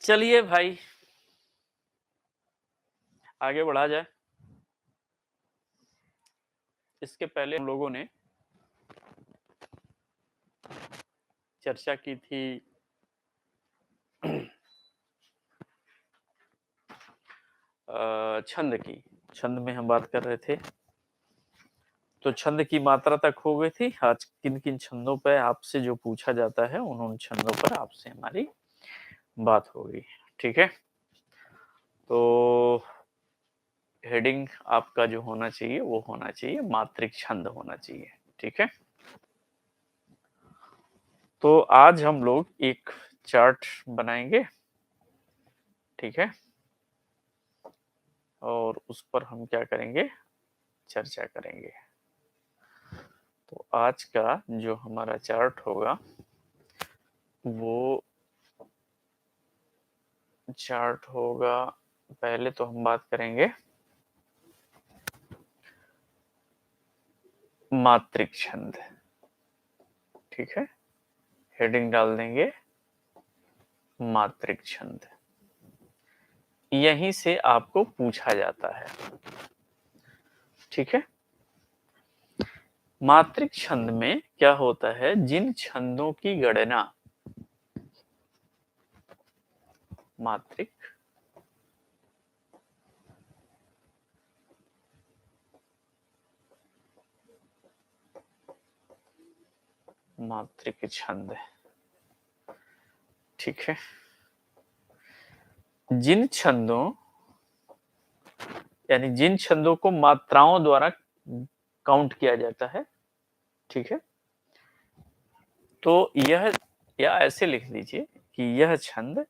चलिए भाई आगे बढ़ा जाए। इसके पहले हम लोगों ने चर्चा की थी छंद की। छंद में हम बात कर रहे थे, तो छंद की मात्रा तक हो गई थी। आज किन किन छंदों पर आपसे जो पूछा जाता है उन छंदों पर आपसे हमारी बात होगी। ठीक है, तो हेडिंग आपका जो होना चाहिए वो होना चाहिए मात्रिक छंद होना चाहिए। ठीक है, तो आज हम लोग एक चार्ट बनाएंगे। ठीक है, और उस पर हम क्या करेंगे, चर्चा करेंगे। तो आज का जो हमारा चार्ट होगा वो चार्ट होगा, पहले तो हम बात करेंगे मात्रिक छंद। ठीक है, हेडिंग डाल देंगे मात्रिक छंद। यहीं से आपको पूछा जाता है। ठीक है, मात्रिक छंद में क्या होता है, जिन छंदों की गणना मात्रिक मात्रिक छंद। ठीक है, जिन छंदों यानी जिन छंदों को मात्राओं द्वारा काउंट किया जाता है। ठीक है, तो यह, या ऐसे लिख दीजिए कि यह छंद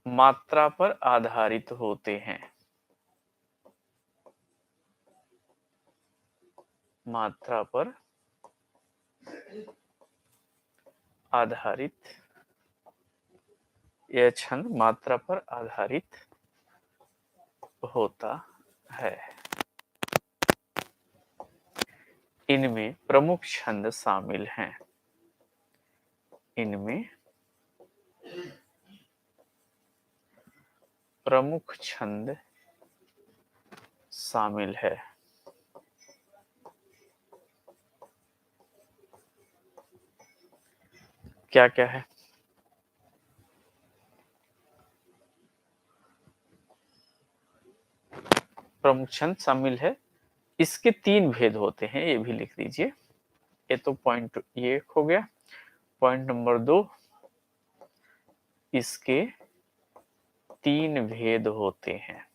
मात्रा पर आधारित होते हैं। मात्रा पर आधारित, यह छंद मात्रा पर आधारित होता है। इनमें प्रमुख छंद शामिल हैं। इनमें प्रमुख छंद शामिल है। क्या क्या है? प्रमुख छंद शामिल है, इसके 3 भेद होते हैं, ये भी लिख दीजिए। ये तो पॉइंट ये हो गया। पॉइंट नंबर 2, इसके 3 भेद होते हैं।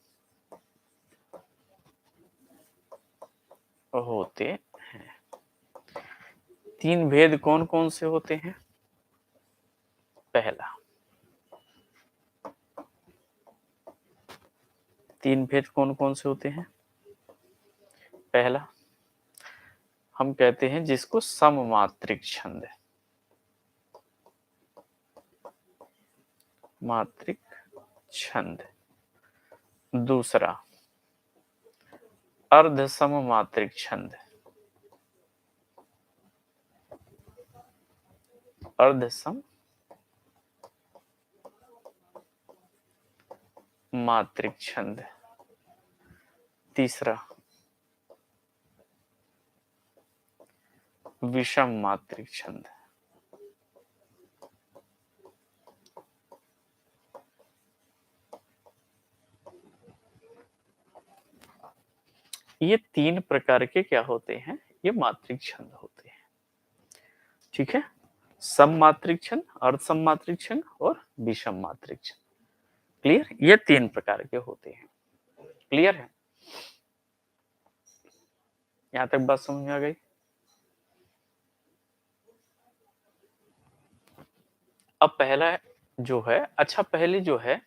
होते हैं 3 भेद कौन कौन से होते हैं? पहला, 3 भेद कौन कौन से होते हैं? पहला हम कहते हैं जिसको सममात्रिक छंद, मात्रिक छंद। दूसरा अर्ध सममात्रिक छंद, अर्ध सम मात्रिक छंद। तीसरा विषम मात्रिक छंद। ये 3 प्रकार के क्या होते हैं, ये मात्रिक छंद होते हैं। ठीक है, सम मात्रिक छंद, अर्ध सम मात्रिक छंद और विषम मात्रिक छंद। क्लियर? ये 3 प्रकार के होते हैं। क्लियर है? यहां तक बात समझ में आ गई? अब पहला जो है, अच्छा पहले जो है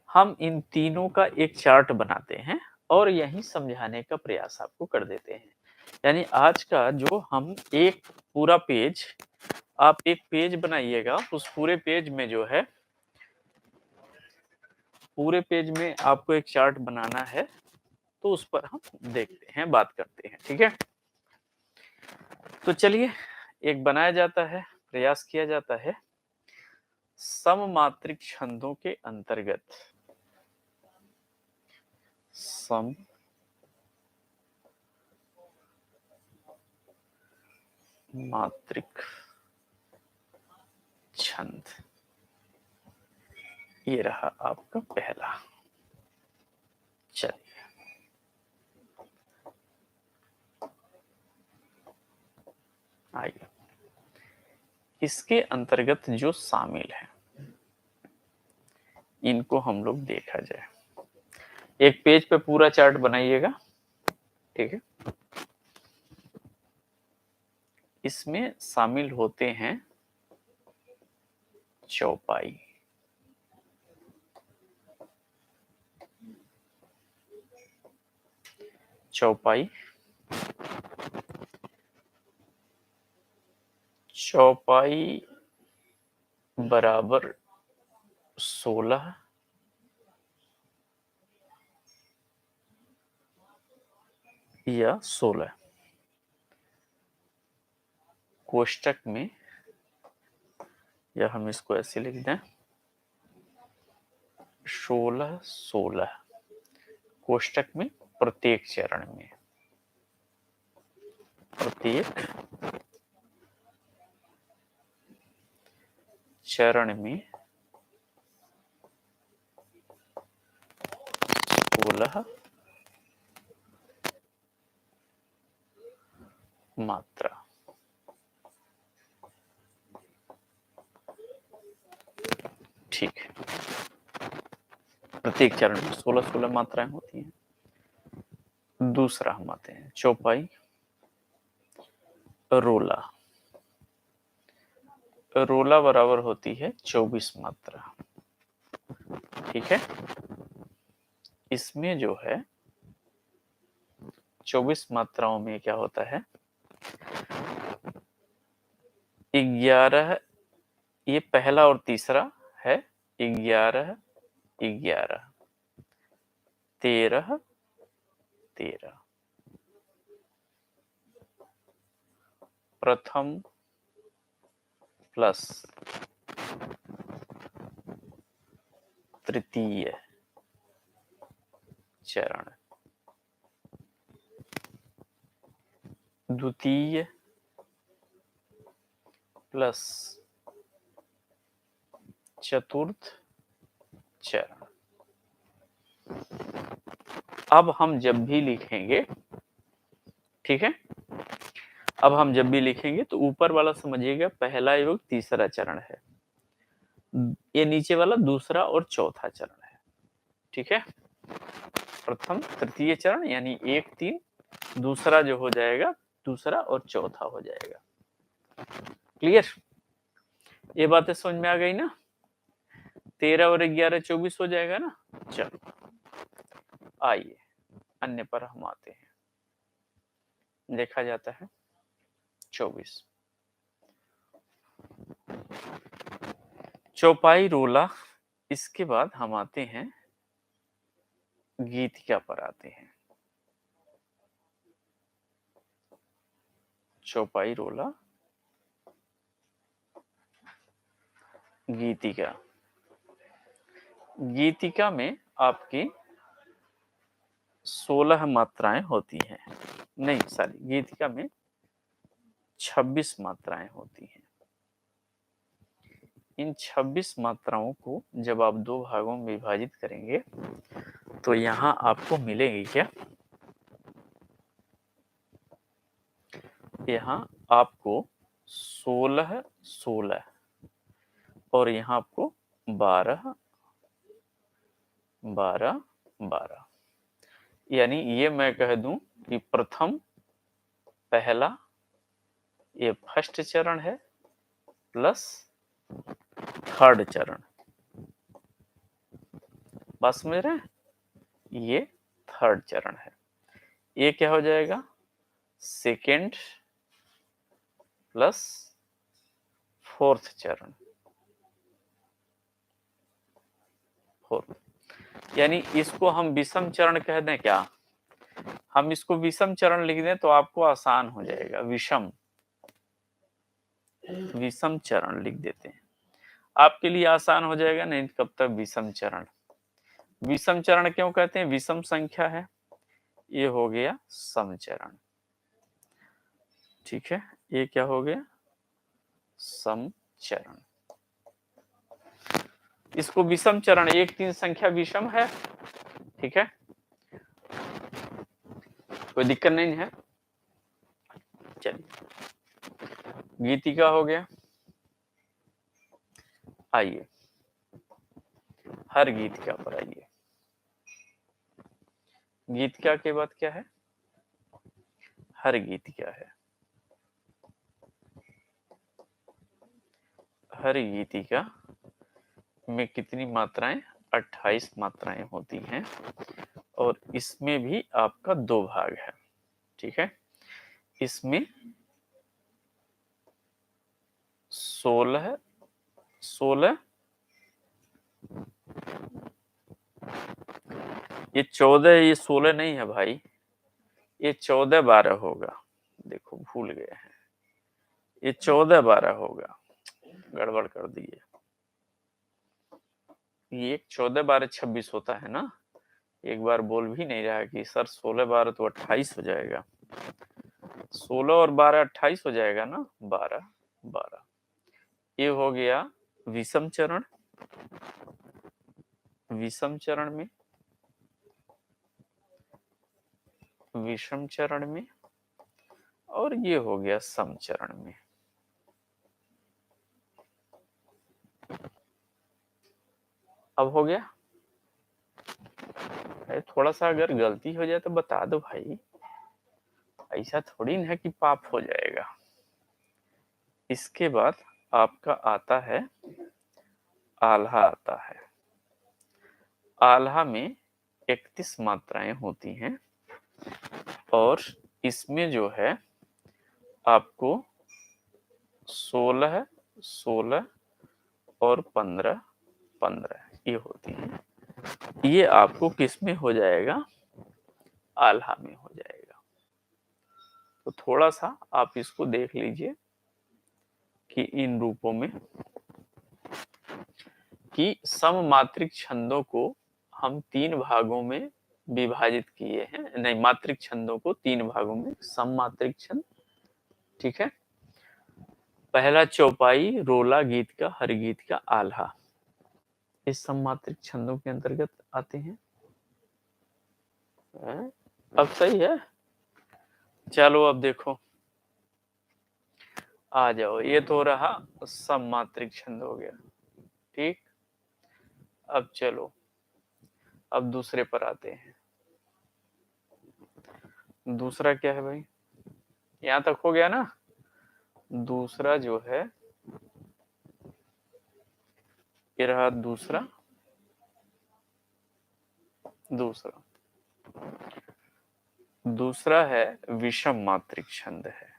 हम इन तीनों का एक चार्ट बनाते हैं और यही समझाने का प्रयास आपको कर देते हैं। यानी आज का जो हम एक पूरा पेज, आप एक पेज बनाइएगा, उस पूरे पेज में जो है, पूरे पेज में आपको एक चार्ट बनाना है। तो उस पर हम देखते हैं, बात करते हैं। ठीक है, तो चलिए, एक बनाया जाता है, प्रयास किया जाता है सममात्रिक छंदों के अंतर्गत सममात्रिक छंद। ये रहा आपका पहला। चलिए, आइए, इसके अंतर्गत जो शामिल है इनको हम लोग देखा जाए। एक पेज पे पूरा चार्ट बनाइएगा। ठीक है, इसमें शामिल होते हैं चौपाई, चौपाई, चौपाई बराबर 16 या 16 कोष्टक में, या हम इसको ऐसे लिख दें 16 कोष्टक में, प्रत्येक चरण में, प्रत्येक चरण में 16 मात्रा। ठीक है, प्रत्येक चरण में 16 मात्राएं होती हैं। दूसरा हम आते हैं चौपाई रोला। रोला बराबर होती है 24 मात्रा। ठीक है, इसमें जो है 24 मात्राओं में क्या होता है, 11, ये पहला और तीसरा है, 11 11 13 13, प्रथम प्लस तृतीय चरण, द्वितीय प्लस चतुर्थ चरण। अब हम जब भी लिखेंगे, ठीक है, अब हम जब भी लिखेंगे तो ऊपर वाला समझिएगा पहला एवं तीसरा चरण है, ये नीचे वाला दूसरा और चौथा चरण है। ठीक है, प्रथम तृतीय चरण यानी 1 3, दूसरा जो हो जाएगा दूसरा और चौथा हो जाएगा। क्लियर, ये बातें समझ में आ गई ना? 13 और 11 24 हो जाएगा ना। चलो आइए अन्य पर हम आते हैं। देखा जाता है 24 चौपाई रोला। इसके बाद हम आते हैं गीतिका पर आते हैं। चौपाई रोला गीतिका। गीतिका में आपकी 16 मात्राएं होती हैं, नहीं सॉरी, गीतिका में 26 मात्राएं होती हैं। इन 26 मात्राओं को जब आप दो भागों में विभाजित करेंगे तो यहां आपको मिलेगी क्या, यहां आपको 16 16 और यहां आपको 12 12 12, यानी ये मैं कह दूं कि प्रथम पहला ये फर्स्ट चरण है प्लस थर्ड चरण। बात समझ रहे हैं? ये थर्ड चरण है। ये क्या हो जाएगा, सेकेंड प्लस फोर्थ चरण, फोर्थ, यानी इसको हम विषम चरण कह दें क्या, हम इसको विषम चरण लिख दें तो आपको आसान हो जाएगा। विषम विषम चरण लिख देते हैं, आपके लिए आसान हो जाएगा। नहीं कब तक विषम चरण। विषम चरण क्यों कहते हैं? विषम संख्या है, ये हो गया समचरण। ठीक है, ये क्या हो गया? समचरण। इसको विषम चरण, 1 3 संख्या विषम है। ठीक है, कोई दिक्कत नहीं है। चलिए, गीतिका हो गया। आइए हर गीतिका पर आइए। गीतिका के बाद क्या है? हर गीतिका है। हर गीतिका में कितनी मात्राएं? 28 मात्राएं होती हैं और इसमें भी आपका 2 भाग है। ठीक है, इसमें 16 ये 14, ये 16 नहीं है भाई, ये 14 12 होगा। देखो भूल गए हैं, ये 14 12 होगा, गड़बड़ कर दिए। ये 14 12 26 होता है ना। एक बार बोल भी नहीं रहा कि सर 16 12 तो 28 हो जाएगा। 16 और 12 28 हो जाएगा ना, 12 12। ये हो गया विषम चरण। विषम चरण में, विषम चरण में, और ये हो गया समचरण में। अब हो गया। अरे थोड़ा सा अगर गलती हो जाए तो बता दो भाई, ऐसा थोड़ी ना है कि पाप हो जाएगा। इसके बाद आपका आता है आल्हा आता है। आल्हा में 31 मात्राएं होती हैं और इसमें जो है आपको 16 16 और 15 15 ये होती हैं। ये आपको किस में हो जाएगा? आल्हा में हो जाएगा। तो थोड़ा सा आप इसको देख लीजिए कि इन रूपों में, कि सममात्रिक छंदों को हम 3 भागों में विभाजित किए हैं। नहीं, मात्रिक छंदों को 3 भागों में, सममात्रिक छंद। ठीक है, पहला चौपाई, रोला गीत का, हर गीत का, आल्हा, इस सममात्रिक छंदों के अंतर्गत आते हैं। अब सही है। चलो अब देखो, आ जाओ। ये तो रहा सममात्रिक छंद हो गया। ठीक, अब चलो, अब दूसरे पर आते हैं। दूसरा क्या है भाई? यहां तक हो गया ना। दूसरा जो है, ये रहा दूसरा। दूसरा दूसरा है विषम मात्रिक छंद है।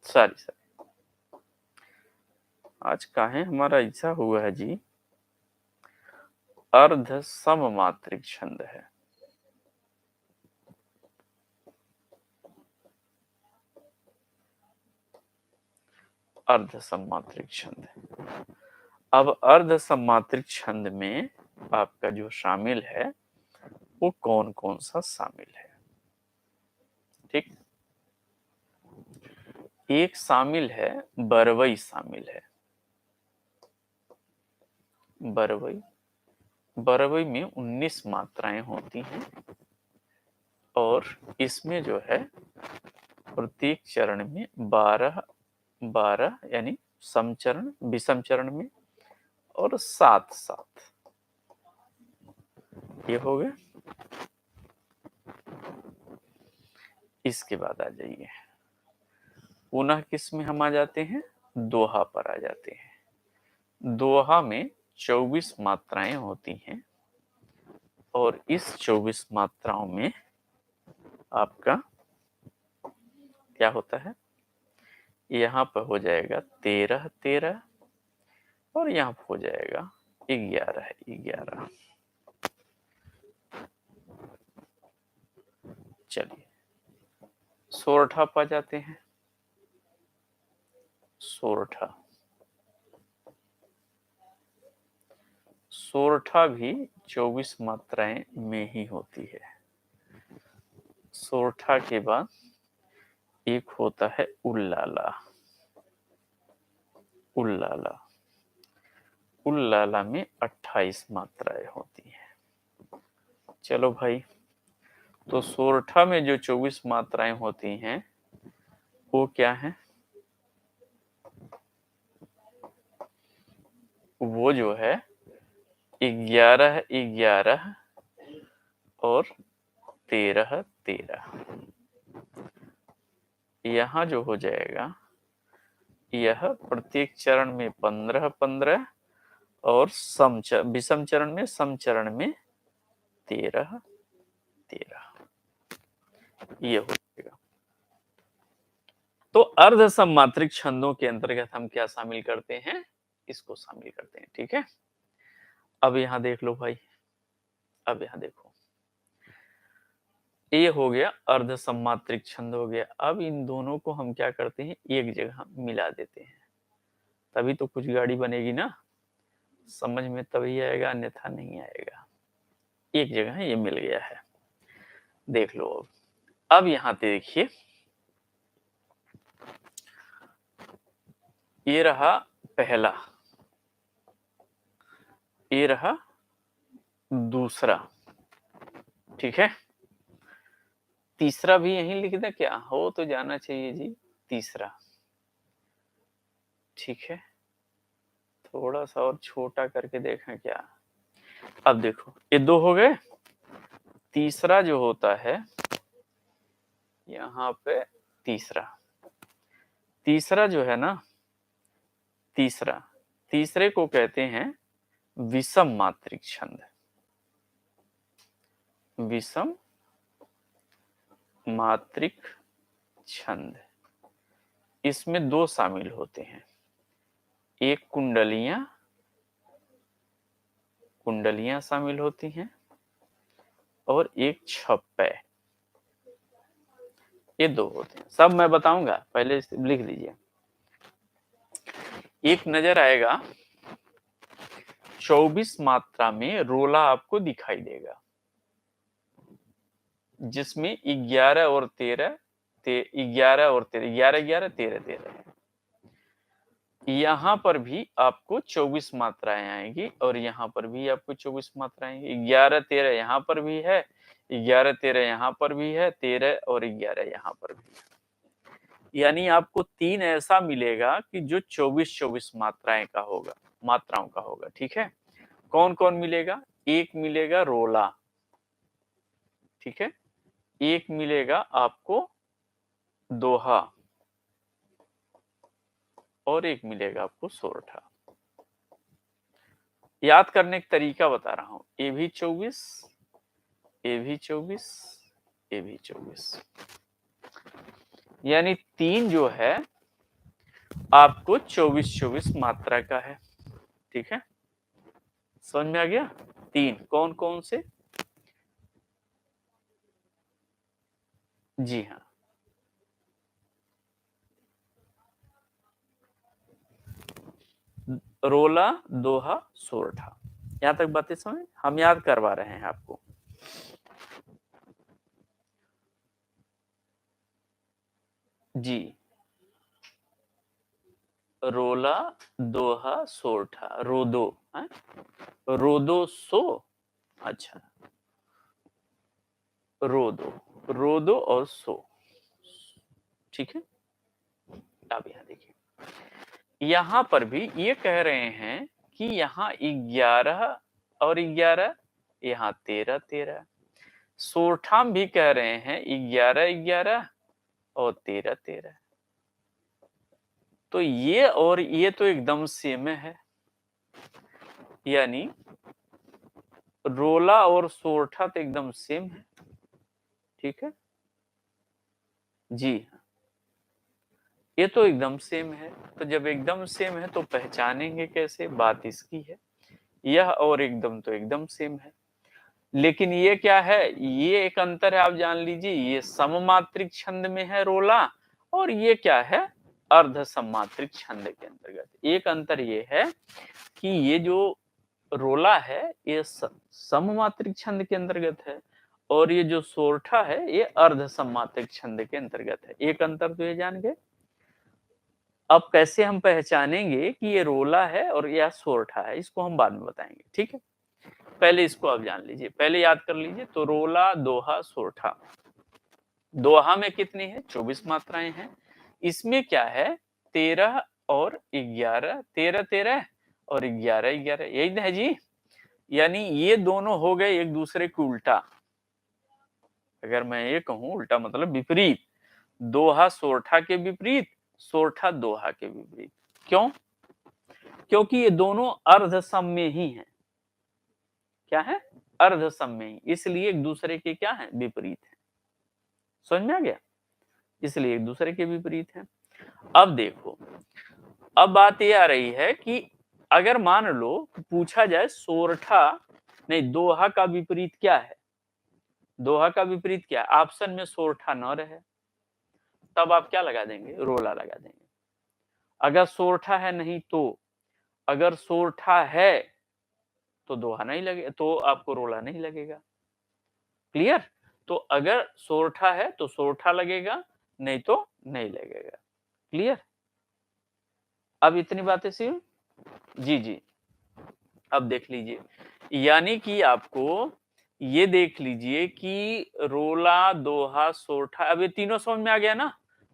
सॉरी, आज काहे हमारा ऐसा हुआ है जी? अर्ध सममात्रिक छंद है। अर्ध सममात्रिक छंद। अब अर्ध सममात्रिक छंद में आपका जो शामिल है वो कौन कौन सा शामिल है? ठीक, एक शामिल है बरवई, शामिल है बरवई। बरवई में 19 मात्राएं होती हैं और इसमें जो है प्रत्येक चरण में 12 12 यानी समचरण, विषम चरण में, और 7 7 ये हो गए। इसके बाद आ जाइए, पुनः किस में हम आ जाते हैं? दोहा पर आ जाते हैं। दोहा में 24 मात्राएं होती हैं और इस 24 मात्राओं में आपका क्या होता है? यहाँ पर हो जाएगा 13 13 और यहाँ पर हो जाएगा 11 11। चलिए सोरठा पा जाते हैं। सोरठा, सोरठा भी 24 मात्राएं में ही होती है। सोरठा के बाद एक होता है उल्लाला। उल्लाला, उल्लाला में 28 मात्राएं होती हैं। चलो भाई, तो सोरठा में जो 24 मात्राएं होती हैं वो क्या है? वो जो है 11 11 और 13 13। यहाँ जो हो जाएगा, यह प्रत्येक चरण में 15 15 और विषम चरण में, सम चरण में 13 13, ये हो जाएगा। तो अर्ध सममात्रिक छंदों के अंतर्गत हम क्या शामिल करते हैं? इसको शामिल करते हैं। ठीक है, अब यहां देख लो भाई, अब यहां देखो, ये हो गया अर्ध सममात्रिक छंद हो गया। अब इन दोनों को हम क्या करते हैं? एक जगह मिला देते हैं, तभी तो कुछ गाड़ी बनेगी ना, समझ में तभी आएगा, अन्यथा नहीं आएगा। एक जगह ये मिल गया है, देख लो। अब यहां पे देखिए, ये रहा पहला, ये रहा दूसरा, ठीक है। तीसरा भी यहीं लिख दे क्या? हो तो जाना चाहिए जी तीसरा, ठीक है। थोड़ा सा और छोटा करके देखें क्या? अब देखो, ये दो हो गए। तीसरा जो होता है यहाँ पे, तीसरा, तीसरा जो है ना, तीसरा, तीसरे को कहते हैं विषम मात्रिक छंद। विषम मात्रिक छंद, इसमें दो शामिल होते हैं, एक कुंडलियां, कुंडलियां शामिल होती हैं, और एक छप्पे, ये दो होते हैं। सब मैं बताऊंगा, पहले लिख लीजिए। एक नजर आएगा 24 मात्रा में रोला आपको दिखाई देगा, जिसमें 11 और 13, 11 और 13, 11 11 13 13 है। यहाँ पर भी आपको 24 मात्राएं आएंगी, और यहाँ पर भी आपको 24 मात्राएं आएंगी। 11 13 यहाँ पर भी है, 11 13 यहाँ पर भी है, 13 और 11 यहाँ पर भी है। यानी आपको तीन ऐसा मिलेगा कि जो 24 24 मात्राएं का होगा, मात्राओं का होगा, ठीक है। कौन कौन मिलेगा? एक मिलेगा रोला, ठीक है, एक मिलेगा आपको दोहा, और एक मिलेगा आपको सोरठा। याद करने का तरीका बता रहा हूं, ए भी 24, ए भी 24, ए भी 24, यानी तीन जो है आपको 24 24 मात्रा का है, ठीक है। समझ में आ गया? तीन कौन कौन से? जी हाँ, रोला, दोहा, सोरठा। यहां तक बातें समझ? हम याद करवा रहे हैं आपको। जी, रोला, दोहा, सोरठा, रोदो है? रोदो सो, अच्छा, रोदो, रोदो और सो, ठीक है। अब यहां देखिए, यहां पर भी ये कह रहे हैं कि यहाँ 11 और 11, यहाँ 13 13। सोरठा भी कह रहे हैं 11 11 और 13 13। तो ये और ये तो एकदम सेम है, यानी रोला और सोरठा तो एकदम सेम है, ठीक है जी। ये तो एकदम सेम है, तो जब एकदम सेम है तो पहचानेंगे कैसे? बात इसकी है, यह और एकदम तो एकदम सेम है। लेकिन ये क्या है, ये एक अंतर है, आप जान लीजिए, ये सममात्रिक छंद में है रोला, और ये क्या है, अर्ध सममात्रिक छंद के अंतर्गत। एक अंतर ये है कि ये जो रोला है ये सममात्रिक छंद के अंतर्गत है, और ये जो सोरठा है ये अर्ध सममात्रिक छंद के अंतर्गत है। एक अंतर तो ये जान गए। अब कैसे हम पहचानेंगे कि ये रोला है और यह सोरठा है, इसको हम बाद में बताएंगे, ठीक है। पहले इसको आप जान लीजिए, पहले याद कर लीजिए। तो रोला, दोहा, सोरठा। दोहा में कितनी है, 24 मात्राएं हैं। इसमें क्या है, 13 और 11, 13 13 और 11 11, यही है जी। यानी ये दोनों हो गए एक दूसरे के उल्टा। अगर मैं ये कहूं उल्टा मतलब विपरीत, दोहा सोरठा के विपरीत, सोरठा दोहा के विपरीत। क्यों? क्योंकि ये दोनों अर्ध सम में ही हैं। क्या है, अर्ध सम में ही, इसलिए एक दूसरे के क्या है, विपरीत है। समझ में आ गया, इसलिए एक दूसरे के विपरीत है। अब देखो, अब बात ये आ रही है कि अगर मान लो पूछा जाए सोरठा नहीं दोहा का विपरीत क्या है, दोहा का विपरीत क्या है, ऑप्शन में सोरठा न रहे, तब आप क्या लगा देंगे, रोला लगा देंगे। अगर सोरठा है नहीं तो, अगर सोरठा है तो दोहा नहीं लगे, तो आपको रोला नहीं लगेगा। क्लियर? तो अगर सोरठा है तो सोरठा लगेगा, नहीं तो नहीं लगेगा। क्लियर? अब इतनी बातें सी जी जी। अब देख लीजिए, यानी कि आपको ये देख लीजिए कि रोला, दोहा, सोरठा, अब ये तीनों समझ में आ गया ना।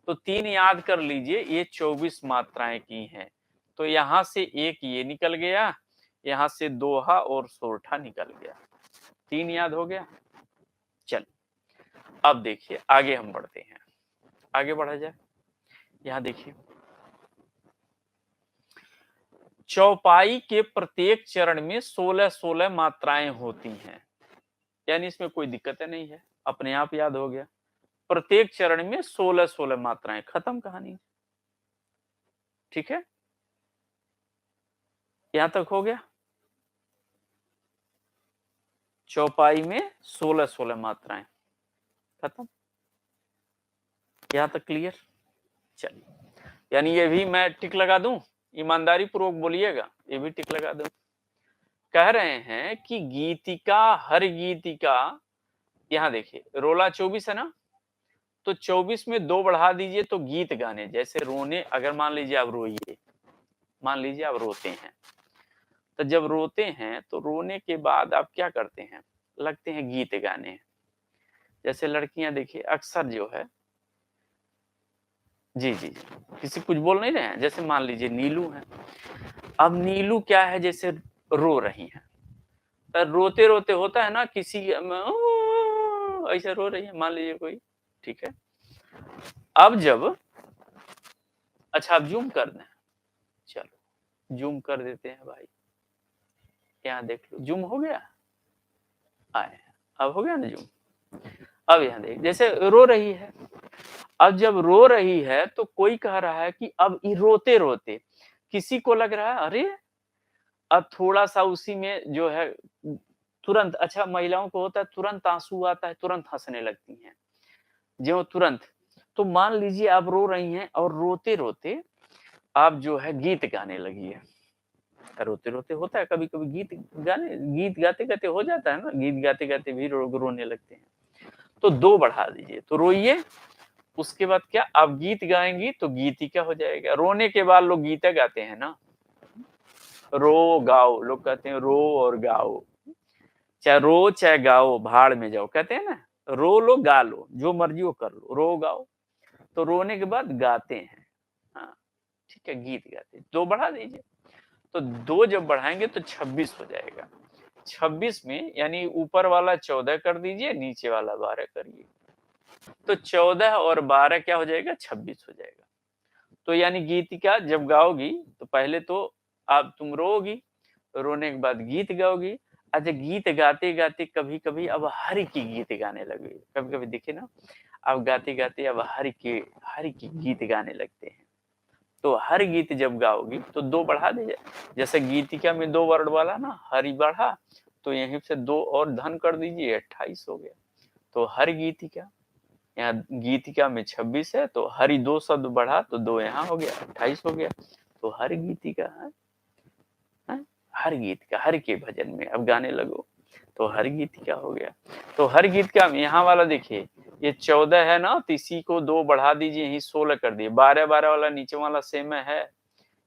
तो तीन याद कर लीजिए, ये 24 मात्राएं की हैं। तो यहां से एक ये निकल गया, यहां से दोहा और सोरठा निकल गया, तीन याद हो गया। चल अब देखिए आगे हम बढ़ते हैं, आगे बढ़ा जाए। यहां देखिए, चौपाई के प्रत्येक चरण में 16-16 मात्राएं होती हैं, यानी इसमें कोई दिक्कत नहीं है, अपने आप याद हो गया। प्रत्येक चरण में 16-16 मात्राएं, खत्म कहानी। ठीक है, यहां तक हो गया। चौपाई में 16-16 मात्राएं, खत्म, यहां तक क्लियर। चलिए, यानी ये भी मैं टिक लगा दूं, ईमानदारी पूर्वक बोलिएगा, ये भी टिक लगा दूं। कह रहे हैं कि गीतिका, हर गीतिका, यहां देखिए रोला 24 है ना, तो 24 में 2 बढ़ा दीजिए तो गीत गाने, जैसे रोने, अगर मान लीजिए आप रोइए, मान लीजिए आप रोते हैं, तो जब रोते हैं तो रोने के बाद आप क्या करते हैं, लगते हैं गीत गाने। जैसे लड़कियां देखिए अक्सर जो है, जी जी जी, किसी कुछ बोल नहीं रहे हैं, जैसे मान लीजिए नीलू है, अब नीलू क्या है, जैसे रो रही है, तो रोते रोते होता है ना किसी ऐसे रो रही है, मान लीजिए कोई, ठीक है। अब जब, अच्छा अब जूम कर दें, चलो जूम कर देते हैं भाई, यहाँ देख लो जूम हो गया, आए, अब हो गया ना जूम। अब यहाँ देख, जैसे रो रही है, अब जब रो रही है तो कोई कह रहा है कि अब ये रोते रोते, किसी को लग रहा है अरे अब थोड़ा सा उसी में जो है तुरंत, अच्छा महिलाओं को होता है तुरंत आंसू आता है, तुरंत हंसने लगती हैं, जो तुरंत। तो मान लीजिए आप रो रही हैं और रोते रोते आप जो है गीत गाने लगी है, रोते रोते होता है कभी कभी गीत गाने, गीत गाते गाते हो जाता है ना, गीत गाते गाते भी रोने लगते हैं, तो 2 बढ़ा दीजिए तो रोइए। उसके बाद क्या, आप गीत गाएंगी तो गीतिका हो जाएगा। रोने के बाद लोग गीता गाते हैं ना, रो गाओ, लोग कहते हैं रो और गाओ, चाहे रो चाहे गाओ भाड़ में जाओ, कहते हैं ना, रो लो गा लो, जो मर्जी वो कर लो, रो गाओ, तो रोने के बाद गाते हैं, हाँ ठीक है, गीत गाते, 2 बढ़ा दीजिए। तो 2 जब बढ़ाएंगे तो 26 हो जाएगा। 26 में यानी ऊपर वाला 14 कर दीजिए, नीचे वाला 12 करिए, तो 14 और 12 क्या हो जाएगा, 26 हो जाएगा। तो यानी गीतिका जब गाओगी तो पहले तो आप तुम रोगी, रोने के बाद गीत गाओगी। अच्छा गीत गाते गाते कभी कभी अब हरि की गीत गाने लगे, कभी कभी देखे ना, अब गाते गाते अब हरि की गीत गाने लगते हैं। तो हर गीत जब गाओगी तो 2 बढ़ा दीजिए, जैसे गीतिका में 2 वर्ड वाला ना, हरि बढ़ा, तो यहीं से 2 और धन कर दीजिए, 28 हो गया। तो हर गीतिका, यहाँ गीतिका में 26 है, तो हरि 2 शब्द बढ़ा तो 2 यहाँ हो गया, 28 हो गया। तो हर गीतिका है, हर गीतिका, हर के भजन में अब गाने लगो तो हर गीतिका हो गया। तो हर गीतिका में यहाँ वाला देखिए, ये 14 है ना, तो इसी को 2 बढ़ा दीजिए, यही 16 कर दिए। 12 वाला नीचे वाला सेम है,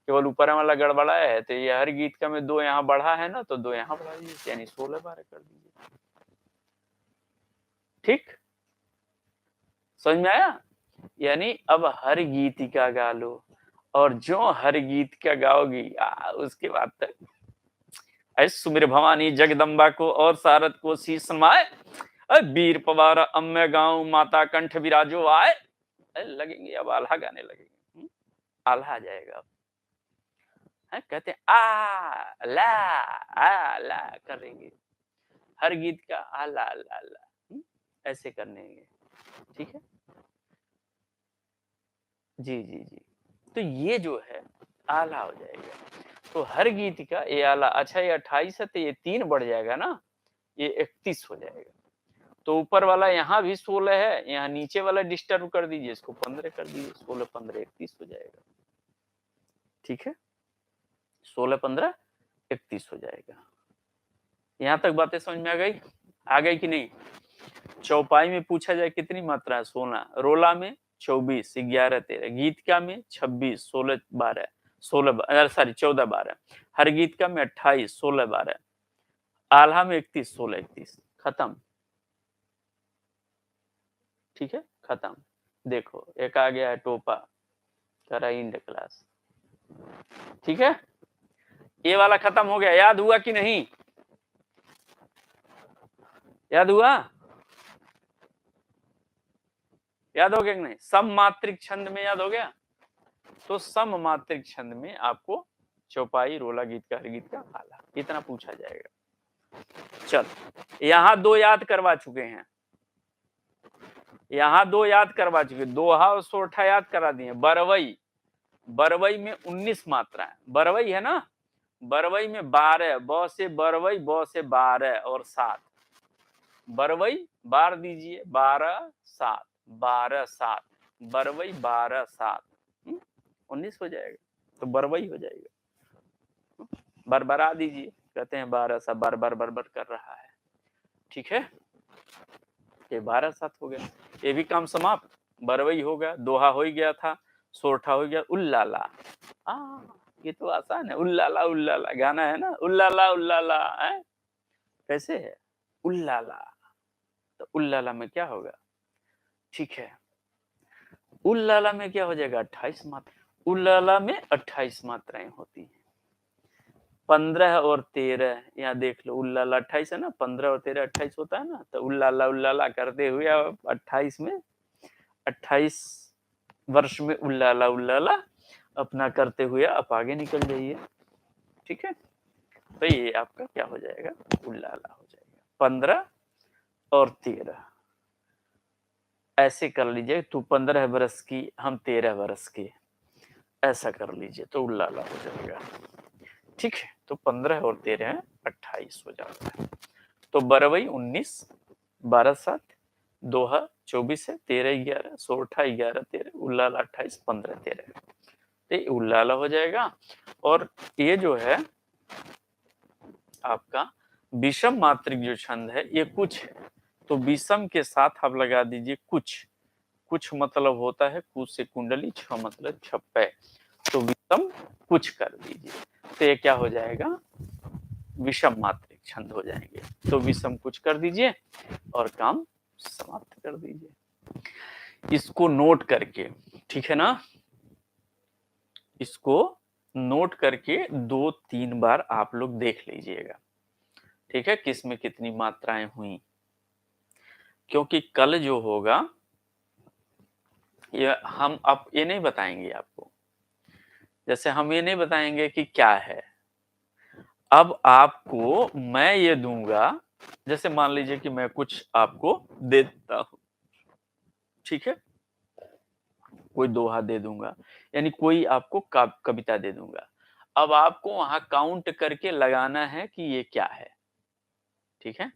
केवल ऊपर वाला गड़बड़ा है। तो ये हर गीतिका में 2 यहाँ बढ़ा है ना, तो 2 यहाँ बढ़ा दीजिए, यानी 16 कर दीजिए। ठीक, समझ में आया? यानी अब हर गीतिका गा लो, और जो हर गीतिका गाओगी उसके बाद तक सुमिर भवानी जगदम्बा को और सारद को शीश नवाए, वीर पवार अम्य गाँव माता कंठ विराजो आए, लगेंगे अब आल्हा गाने लगेंगे। आल्हा आ जाएगा अब। कहते हैं आ ला करेंगे, हर गीत का आला ला ला, ऐसे करने हैं। ठीक है जी जी जी। तो ये जो है आला हो जाएगा। तो हर गीत का ये आला। अच्छा ये 28 है तो ये 3 बढ़ जाएगा ना, ये 31 हो जाएगा। तो ऊपर वाला यहाँ भी 16 है, यहाँ नीचे वाला डिस्टर्ब कर दीजिए, इसको 15 कर दीजिए, 16 15 31 हो जाएगा। ठीक है, 16 15 31 हो जाएगा। यहाँ तक बातें समझ में आ गई कि नहीं? चौपाई में पूछा जाए कितनी मात्रा है? 16। रोला में 24, 11 13, गीतका में 26, 16 12, 16 सॉरी 14 12, हर गीतका में 28, 16 12, आल्हा में 31, 16 31, खत्म। ठीक है, खत्म। देखो एक आ गया है टोपा, करा इंड क्लास। ठीक है, ये वाला खत्म हो गया। याद हुआ कि नहीं? याद हुआ? याद हो गया कि नहीं? सममात्रिक छंद में याद हो गया? तो सममात्रिक छंद में आपको चौपाई, रोला, गीत का, हर गीत का, आला, इतना पूछा जाएगा। चल, यहाँ 2 याद करवा चुके हैं, यहाँ 2 याद करवा चुके, दोहा और सोरठा याद करा दिए। बरवई, बरवई में 19 मात्रा है। बरवई है ना, बरवई में 12, ब से बरवई, ब से 12 और 7। बरवई बार दीजिए, 12 7, 12 7, बरवई 12 7, 19 हो जाएगा। तो बरवई हो जाएगा। बरबरा दीजिए, कहते हैं 12 सा बार बार बरबर कर रहा है। ठीक है, ये 12 7 हो गया, ये भी काम समाप्त। बरवई हो गया, दोहा हो ही गया था, सोरठा हो गया। उल्लाला, ये तो आसान है। उल्लाला उल्लाला गाना है ना, उल्लाला उल्लाला है, कैसे है? उल्लाला। तो उल्लाला में क्या होगा? ठीक है, उल्लाला में क्या हो जाएगा? 28 मात्रा। उल्लाला में 28 मात्राएं होती हैं। 15 और 13 यहाँ देख लो, उल्लाला 28 है ना, 15 और 13 28 होता है ना। तो उल्लाला उल्लाला करते हुए 28 में, 28 वर्ष में उल्लाला उल्लाला अपना करते हुए आप आगे निकल जाइए। ठीक है, तो ये आपका क्या हो जाएगा? उल्लाला हो जाएगा। 15 और 13 ऐसे कर लीजिए। तू 15 वर्ष की, हम 13 वर्ष के, ऐसा कर लीजिए तो उल्लाला हो जाएगा। ठीक है, तो 15 और 13 28 हो जाता है। तो बरवई 19, 12 7, दोहा 24 है, 13 11, सोरठा 11 13, उल्लाला 28, 15 13, तो उल्लाला हो जाएगा। और ये जो है आपका विषम मात्रिक जो छंद है, ये कुछ है, तो विषम के साथ आप लगा दीजिए कुछ। कुछ मतलब होता है कुछ से कुंडली, छ मतलब छप्पे, तो विषम कुछ कर दीजिए, तो ये क्या हो जाएगा? विषम मात्रिक छंद हो जाएंगे। तो विषम कुछ कर दीजिए और काम समाप्त कर दीजिए। इसको नोट करके, ठीक है ना, इसको नोट करके 2-3 बार आप लोग देख लीजिएगा। ठीक है, किसमें कितनी मात्राएं हुई, क्योंकि कल जो होगा ये हम अब ये नहीं बताएंगे आपको। जैसे हम ये नहीं बताएंगे कि क्या है, अब आपको मैं ये दूंगा। जैसे मान लीजिए कि मैं कुछ आपको दे देता हूं, ठीक है, कोई दोहा दे दूंगा, यानी कोई आपको कविता दे दूंगा। अब आपको वहां काउंट करके लगाना है कि ये क्या है। ठीक है?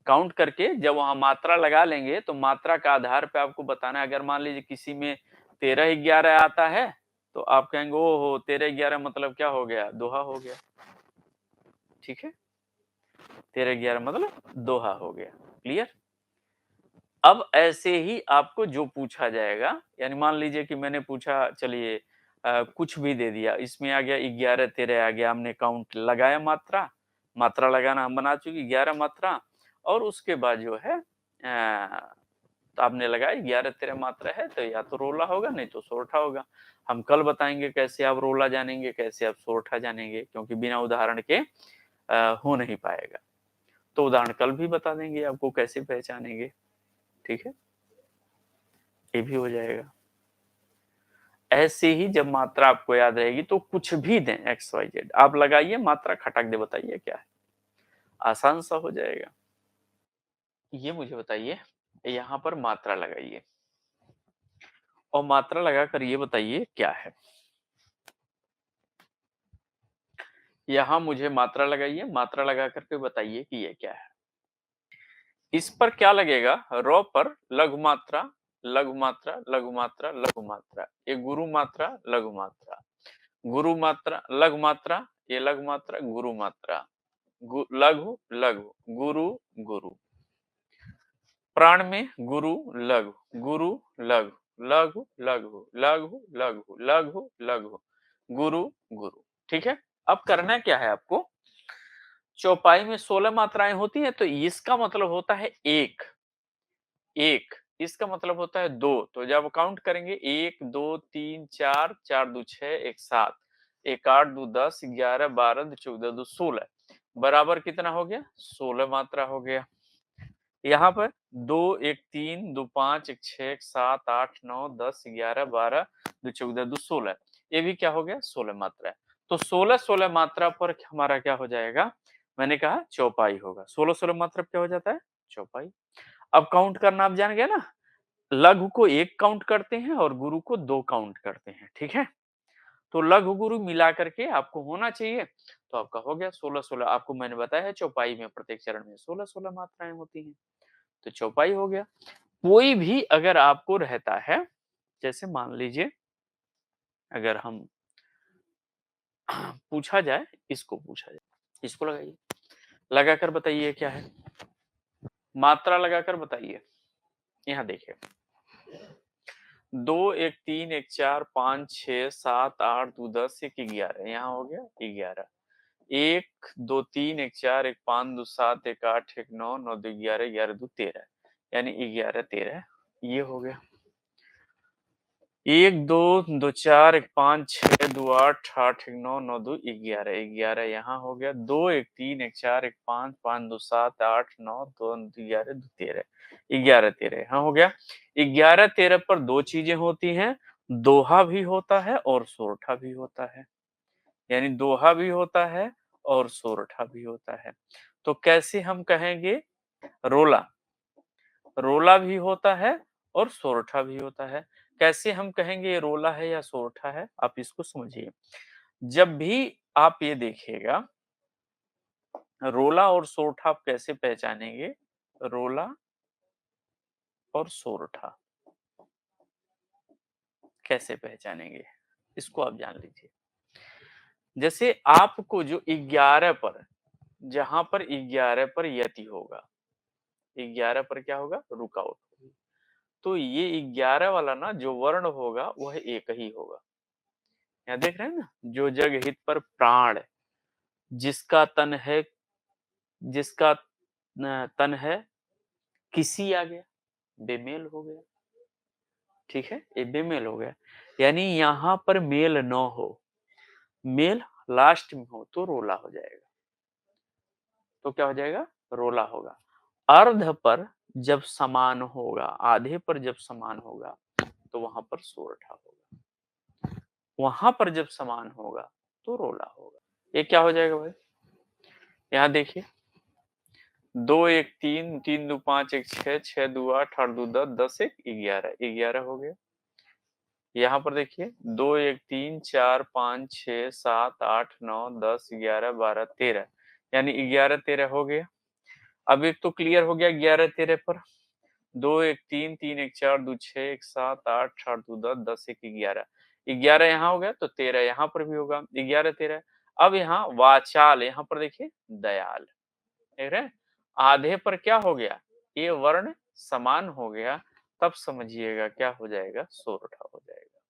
काउंट करके जब वहाँ मात्रा लगा लेंगे तो मात्रा का आधार पे आपको बताना है। अगर मान लीजिए किसी में 13-11 आता है तो आप कहेंगे ओहो 13-11 मतलब क्या हो गया? दोहा हो गया। ठीक है? 13-11 मतलब दोहा हो गया। क्लियर? अब ऐसे ही आपको जो पूछा जाएगा, यानी मान लीजिए कि मैंने पूछा चलिए कुछ भी दे दिया, इसमें आ गया 11-13 आ गया, हमने काउंट लगाया मात्रा, मात्रा लगाना हम बना चुके 11 मात्रा और उसके बाद जो है तो आपने लगाया 11-13 मात्रा है तो या तो रोला होगा नहीं तो सोरठा होगा। हम कल बताएंगे कैसे आप रोला जानेंगे, कैसे आप सोरठा जानेंगे, क्योंकि बिना उदाहरण के हो नहीं पाएगा। तो उदाहरण कल भी बता देंगे आपको कैसे पहचानेंगे। ठीक है, ये भी हो जाएगा। ऐसे ही जब मात्रा आपको याद रहेगी तो कुछ भी दें एक्स वाई जेड आप लगाइए, मात्रा खटक दे बताइए क्या है, आसान सा हो जाएगा। ये मुझे बताइए, यहाँ पर मात्रा लगाइए और मात्रा लगाकर ये बताइए क्या है। यहाँ मुझे मात्रा लगाइए, मात्रा लगा करके बताइए कि ये क्या है। इस पर क्या लगेगा? रॉ पर लघु मात्रा, लघु मात्रा, लघु मात्रा, लघु मात्रा, ये गुरु मात्रा, लघु मात्रा, गुरु मात्रा, लघु मात्रा, ये लघु मात्रा, गुरु मात्रा, लघु लघु, गुरु गुरु, प्राण में गुरु लघु, गुरु लघु, लघु लघु, लघु लघु, लघु लघु, गुरु गुरु। ठीक है, अब करना क्या है आपको, चौपाई में 16 मात्राएं होती है तो इसका मतलब होता है एक, एक इसका मतलब होता है दो, तो जब काउंट करेंगे 1 2 3 4, 4 2 6, 1 7, 1 8 2 10, 11 12 2 14 2 16, बराबर कितना हो गया? 16 मात्रा हो गया। यहाँ पर 2 1 3 2 5 1 6 1 7 8 9 10 11 12 2 14 2 16, ये भी क्या हो गया? 16 मात्रा है। तो 16-16 मात्रा पर हमारा क्या हो जाएगा? मैंने कहा चौपाई होगा। 16-16 मात्रा क्या हो जाता है? चौपाई। अब काउंट करना आप जान गए ना, लघु को 1 काउंट करते हैं और गुरु को 2 काउंट करते हैं। ठीक है, तो लघु गुरु मिला करके आपको होना चाहिए, तो आपका हो गया 16-16। आपको मैंने बताया है चौपाई में प्रत्येक चरण में 16-16 मात्राएं होती हैं, तो चौपाई हो गया। कोई भी अगर आपको रहता है, जैसे मान लीजिए अगर हम पूछा जाए, इसको पूछा जाए, इसको लगाइए, लगाकर बताइए क्या है, मात्रा लगाकर बताइए। यहाँ देखिए 2 1 3 1 4 5 6 7 8 2 10 1 11, यहाँ हो गया 11, 1 2 3 1 4 1 5 2 7 1 8 1 9 9 2 11 11 2 13, यानी 11-13 ये हो गया। 1 2 2 4 1 5 6 2 8 8 1 9 9 2 11 11 यहाँ हो गया। 2 1 3 1 4 1 5 5 2 7 8 9 2 11 2 13 11-13 यहाँ हो गया। 11-13 पर दो चीजें होती हैं, दोहा भी होता है और सोरठा भी होता है, यानी दोहा भी होता है और सोरठा भी होता है। तो कैसे हम कहेंगे? रोला, रोला भी होता है और सोरठा भी होता है। कैसे हम कहेंगे ये रोला है या सोरठा है? आप इसको समझिए। जब भी आप ये देखिएगा, रोला और सोरठा आप कैसे पहचानेंगे? रोला और सोरठा कैसे पहचानेंगे? इसको आप जान लीजिए। जैसे आपको जो 11 पर, जहां पर 11 पर यति होगा, 11 पर क्या होगा? रुकावट होगी। तो ये 11 वाला ना जो वर्ण होगा वह एक ही होगा। यहाँ देख रहे हैं ना, जो जग हित पर प्राण, जिसका तन है, जिसका तन है किसी आ गया, बेमेल हो गया। ठीक है, ये बेमेल हो गया, यानी यहाँ पर मेल न हो, मेल लास्ट में हो तो रोला हो जाएगा। तो क्या हो जाएगा? रोला होगा। अर्ध पर जब समान होगा, आधे पर जब समान होगा तो वहां पर सोरठा होगा, वहां पर जब समान होगा तो रोला होगा। ये क्या हो जाएगा भाई? यहाँ देखिए 2 1 3 3 2 5 1 6 6 2 8 8 2 10 10 1 11 11 हो गया। यहाँ पर देखिए 2 1 3 4 5 6 7 8 9 10 11 12 13, यानी 11-13 हो गया। अब एक तो क्लियर हो गया 11 13 पर, 2 1 3 3 1 4 2 6 1 7 8 8 2 10 10 1 11, 11 यहाँ हो गया तो 13 यहाँ पर भी होगा, 11 13। अब यहाँ वाचाल, यहाँ पर देखिए दयाल, देख रहे हैं? आधे पर क्या हो गया, ये वर्ण समान हो गया, तब समझिएगा क्या हो जाएगा, सोरठा हो जाएगा,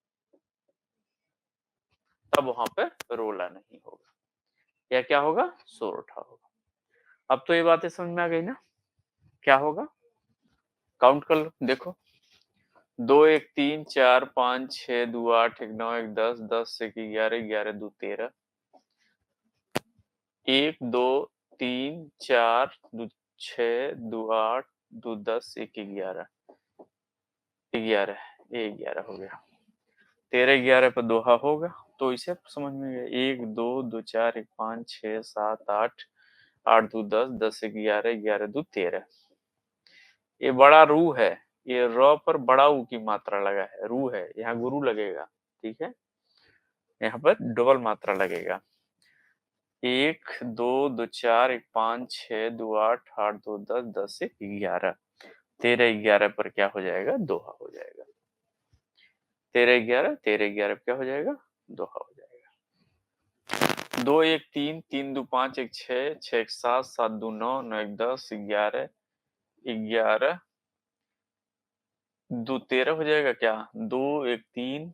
तब वहां पर रोला नहीं होगा, या क्या होगा, सोरठा होगा। अब तो ये बातें समझ में आ गई ना, क्या होगा, काउंट कर लो, देखो 2 1 3 4 5 6 2 8 1 9 1 10 10 1 11 11 2 13, 1 2 3 4 2 6 2 8 2 10 1 11 11, ये 11 हो गया, 13 11 पर दोहा होगा, तो इसे समझ में गया, 1 2 2 4 1 5 6 7 8 8 2 10 10 1 11 11 2 13। ये बड़ा रू है, ये र पर बड़ा ऊ की मात्रा लगा है, रू है, यहाँ गुरु लगेगा, ठीक है, यहाँ पर डबल मात्रा लगेगा, 1 2 2 4 1 5 6 2 8 8 2 10 10 1 11, 13 11 पर क्या हो जाएगा, दोहा हो जाएगा, 13 11 क्या हो जाएगा, दोहा हो जाएगा। 2 1 3 3 2 5 1 6 6 1 7 7 2 9 9 1 10 11 11 2 13 हो जाएगा क्या, 2 1 3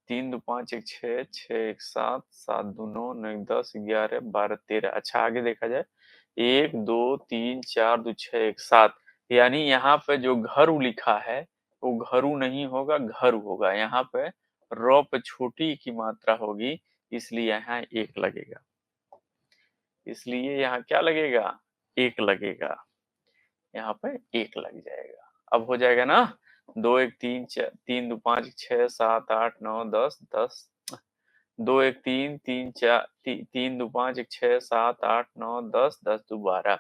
3 2 5 1 6 6 1 7 7 2 9 9 1 10 11 12 13। अच्छा आगे देखा जाए, 1 2 3 4 2 6 1 7, यानी यहाँ पे जो घरु लिखा है वो घरु नहीं होगा, घरु होगा, यहाँ पे र पे छोटी की मात्रा होगी, इसलिए यहाँ एक लगेगा, इसलिए यहाँ क्या लगेगा, एक लगेगा, यहाँ पे एक लग जाएगा। अब हो जाएगा ना, 2 1 3 3 2 5 6 7 8 9 10 10, 2 1 3 3 4 3 2 5 1 6 7 8 9 10 10 2 12,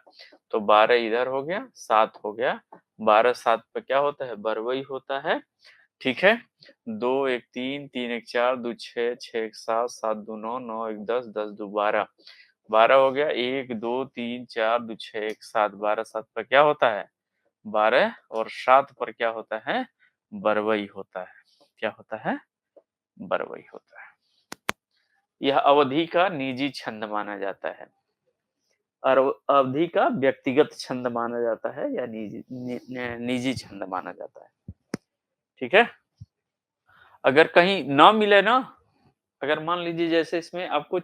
तो 12 इधर हो गया, 7 हो गया, 12 7 पे क्या होता है, बरवई होता है, ठीक है। 2 1 3 3 1 4 2 6 6 1 7 7 2 9 9 1 10 10 2 12, 12 हो गया, 1 2 3 4 2 6 1 7, 12 7 पर क्या होता है, 12, और 7 पर क्या होता है, बरवई होता है, क्या होता है, बरवई होता है। यह अवधि का निजी छंद माना जाता है, और अवधि का व्यक्तिगत छंद माना जाता है, या निजी छंद माना जाता है, ठीक है। अगर कहीं ना मिले ना, अगर मान लीजिए जैसे इसमें आपको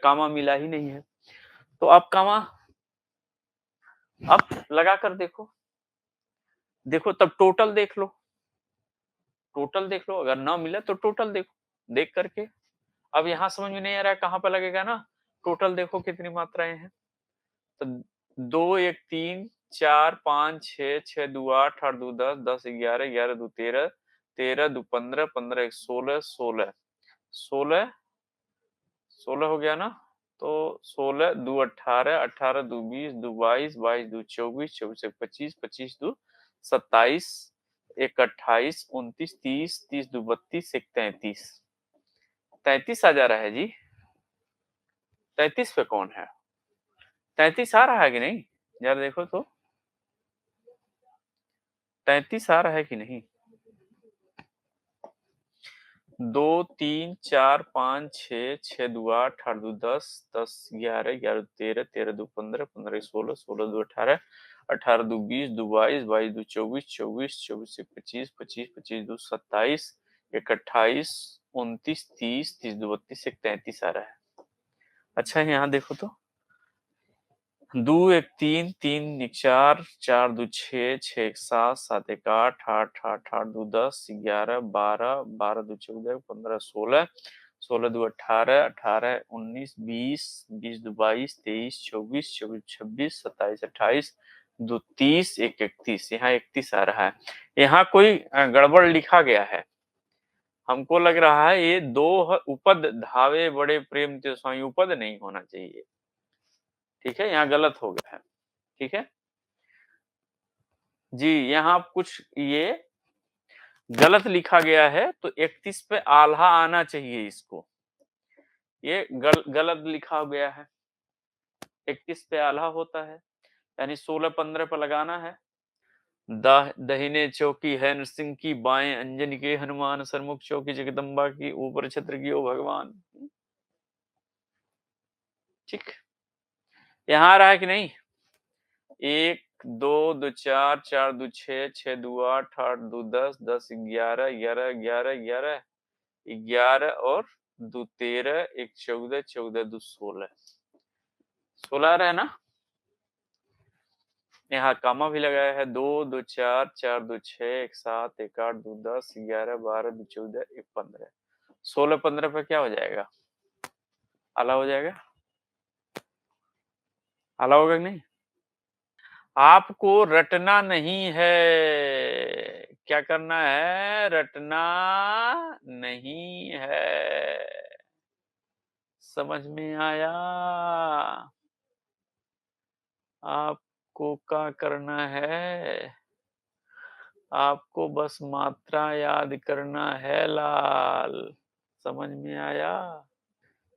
कामा मिला ही नहीं है, तो आप कामा आप लगा कर देखो, देखो तब टोटल देख लो, टोटल देख लो, अगर ना मिले तो टोटल देखो, देख करके अब यहाँ समझ में नहीं आ रहा है कहाँ पे लगेगा ना, टोटल देखो कितनी मात्राएं हैं, तो 2 1 3 4 5 6 6 2 8 8 2 10 10 11 11 2 13 13 2 15 15 1 16 16 16 16 हो गया ना, तो 16 2 18 18 2 20 2 22 22 2 24 24 1 25 25 2 27 1 28 29 30 30 2 32 1 33, 33 आ जा रहा है जी, 33 पे कौन है, 33 आ रहा है कि नहीं, जरा देखो तो 33 आ रहा है कि नहीं, 2 3 4 5 6 6 2 8 8 2 10 10 11 11 2 13 13 2 15 15 16 16 2 18 18 2 20 2 22 22 2 24 24 24 1 25 25 25 2 27 1 28 29 30 30 2 32 1 33 आ रहा है। अच्छा यहाँ देखो तो 2 1 3 3 1 4 4 2 6 6 1 7 7 1 8 8 8 8 2 10 11 12 12 2 14 15 16 16 2 18 18 19 20 20 2 22 23 24 24 26 27 28 2 30 1 31, यहाँ 31 आ रहा है, यहाँ कोई गड़बड़ लिखा गया है, हमको लग रहा है ये दो उपद धावे बड़े प्रेम ते स्वामी, उपद नहीं होना चाहिए, ठीक है, यहाँ गलत हो गया है, ठीक है जी, यहाँ कुछ ये गलत लिखा गया है, तो 31 पे आल्हा आना चाहिए इसको, ये गलत लिखा गया है, 31 पे आल्हा होता है, यानी 16-15 पे लगाना है। दाहिने चौकी है नृसिंह की, बाएं अंजनी के हनुमान, सरमुख चौकी जगदम्बा की, ऊपर छत्र की ओ भगवान। ठीक, यहाँ आ रहा है कि नहीं? 1 2 2 4 4 2 6 6 2 8 8 2 10 10 11 11 11 11 11 और 2 13 1 14 14 2 16 16 आ रहा है ना? यहाँ कामा भी लगाया है। 2 2 4 4 2 6 1 7 1 8 2 10 11 12 2 14 1 15 16-15 पे क्या हो जाएगा? आला हो जाएगा। आला होगा कि नहीं? आपको रटना नहीं है। क्या करना है? रटना नहीं है। समझ में आया? आपको क्या करना है? आपको बस मात्रा याद करना है लाल। समझ में आया?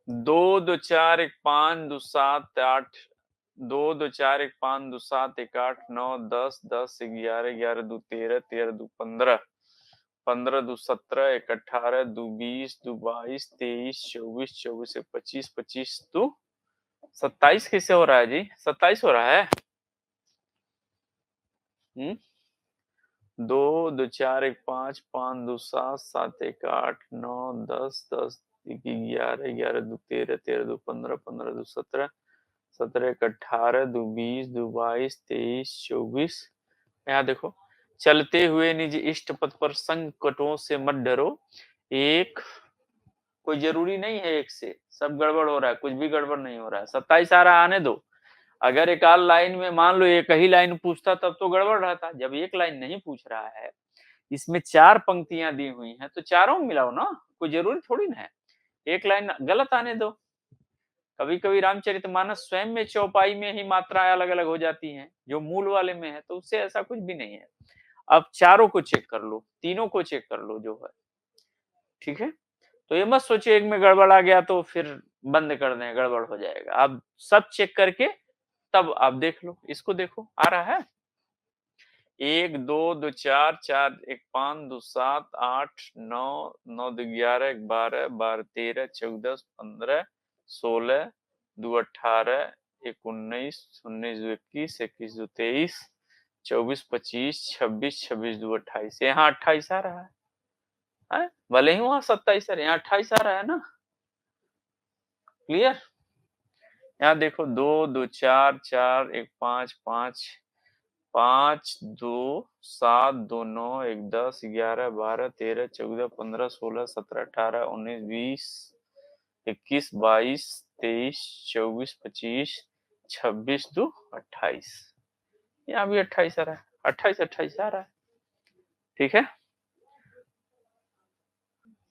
2 2 4 1 5 2 7 8 2 2 4 1 5 2 7 1 8 9 10 10 11 11 2 13 13 2 15 15 2 17 1 18 2 20 2 22 23 24 24 1 25 25 2 27 कैसे हो रहा है जी? 27 हो रहा है? 2 2 4 1 5 5 2 7 7 1 8 9 10 10 11 11 2 13 13 2 15 15 2 17 17 1 18 2 20 2 22 23 24 यहाँ देखो, चलते हुए निज इष्ट पथ पर संकटों से मत डरो। एक कोई जरूरी नहीं है एक से, सब गड़बड़ हो रहा है, कुछ भी गड़बड़ नहीं हो रहा है। 27 आ रहा, आने दो। अगर एक आध लाइन में मान लो एक ही लाइन पूछता तब तो गड़बड़ रहता। जब एक लाइन नहीं पूछ रहा है, इसमें 4 पंक्तियां दी हुई हैं तो चारों में मिलाओ ना, कोई जरूरी थोड़ी ना है। एक लाइन गलत आने दो। कभी-कभी रामचरितमानस स्वयं में चौपाई में ही मात्राएं अलग-अलग हो जाती हैं, जो मूल वाले में है, तो उससे ऐसा कुछ भी नहीं है। अब चारों को चेक कर लो, तीनों को चेक कर लो जो है, ठीक है? तो ये मत सोचिए एक में गड़बड़ आ गया तो फिर बंद कर दें, गड़बड़ हो जाएगा। आप सब चेक करके तब आप देख लो, इसको देखो आ रहा है? 1 2 2 4 4 1 5 2 7 8 9 9 2 11 12 12 13 14 15 16 2 18 1 19 19 2 21 21 2 23 24 25 26 26 2 28 यहाँ 28 आ रहा है? भले ही वहां 27 है, यहाँ 28 आ रहा है ना? क्लियर? यहाँ देखो 2 2 4 4 1 5 5 5 2 7 2 9 1 10 11 12 13 14 15 16 17 18 19 20 21 22 23 24 25 26 2 28 यहाँ भी 28 आ रहा है। 28 28 आ रहा है। ठीक है,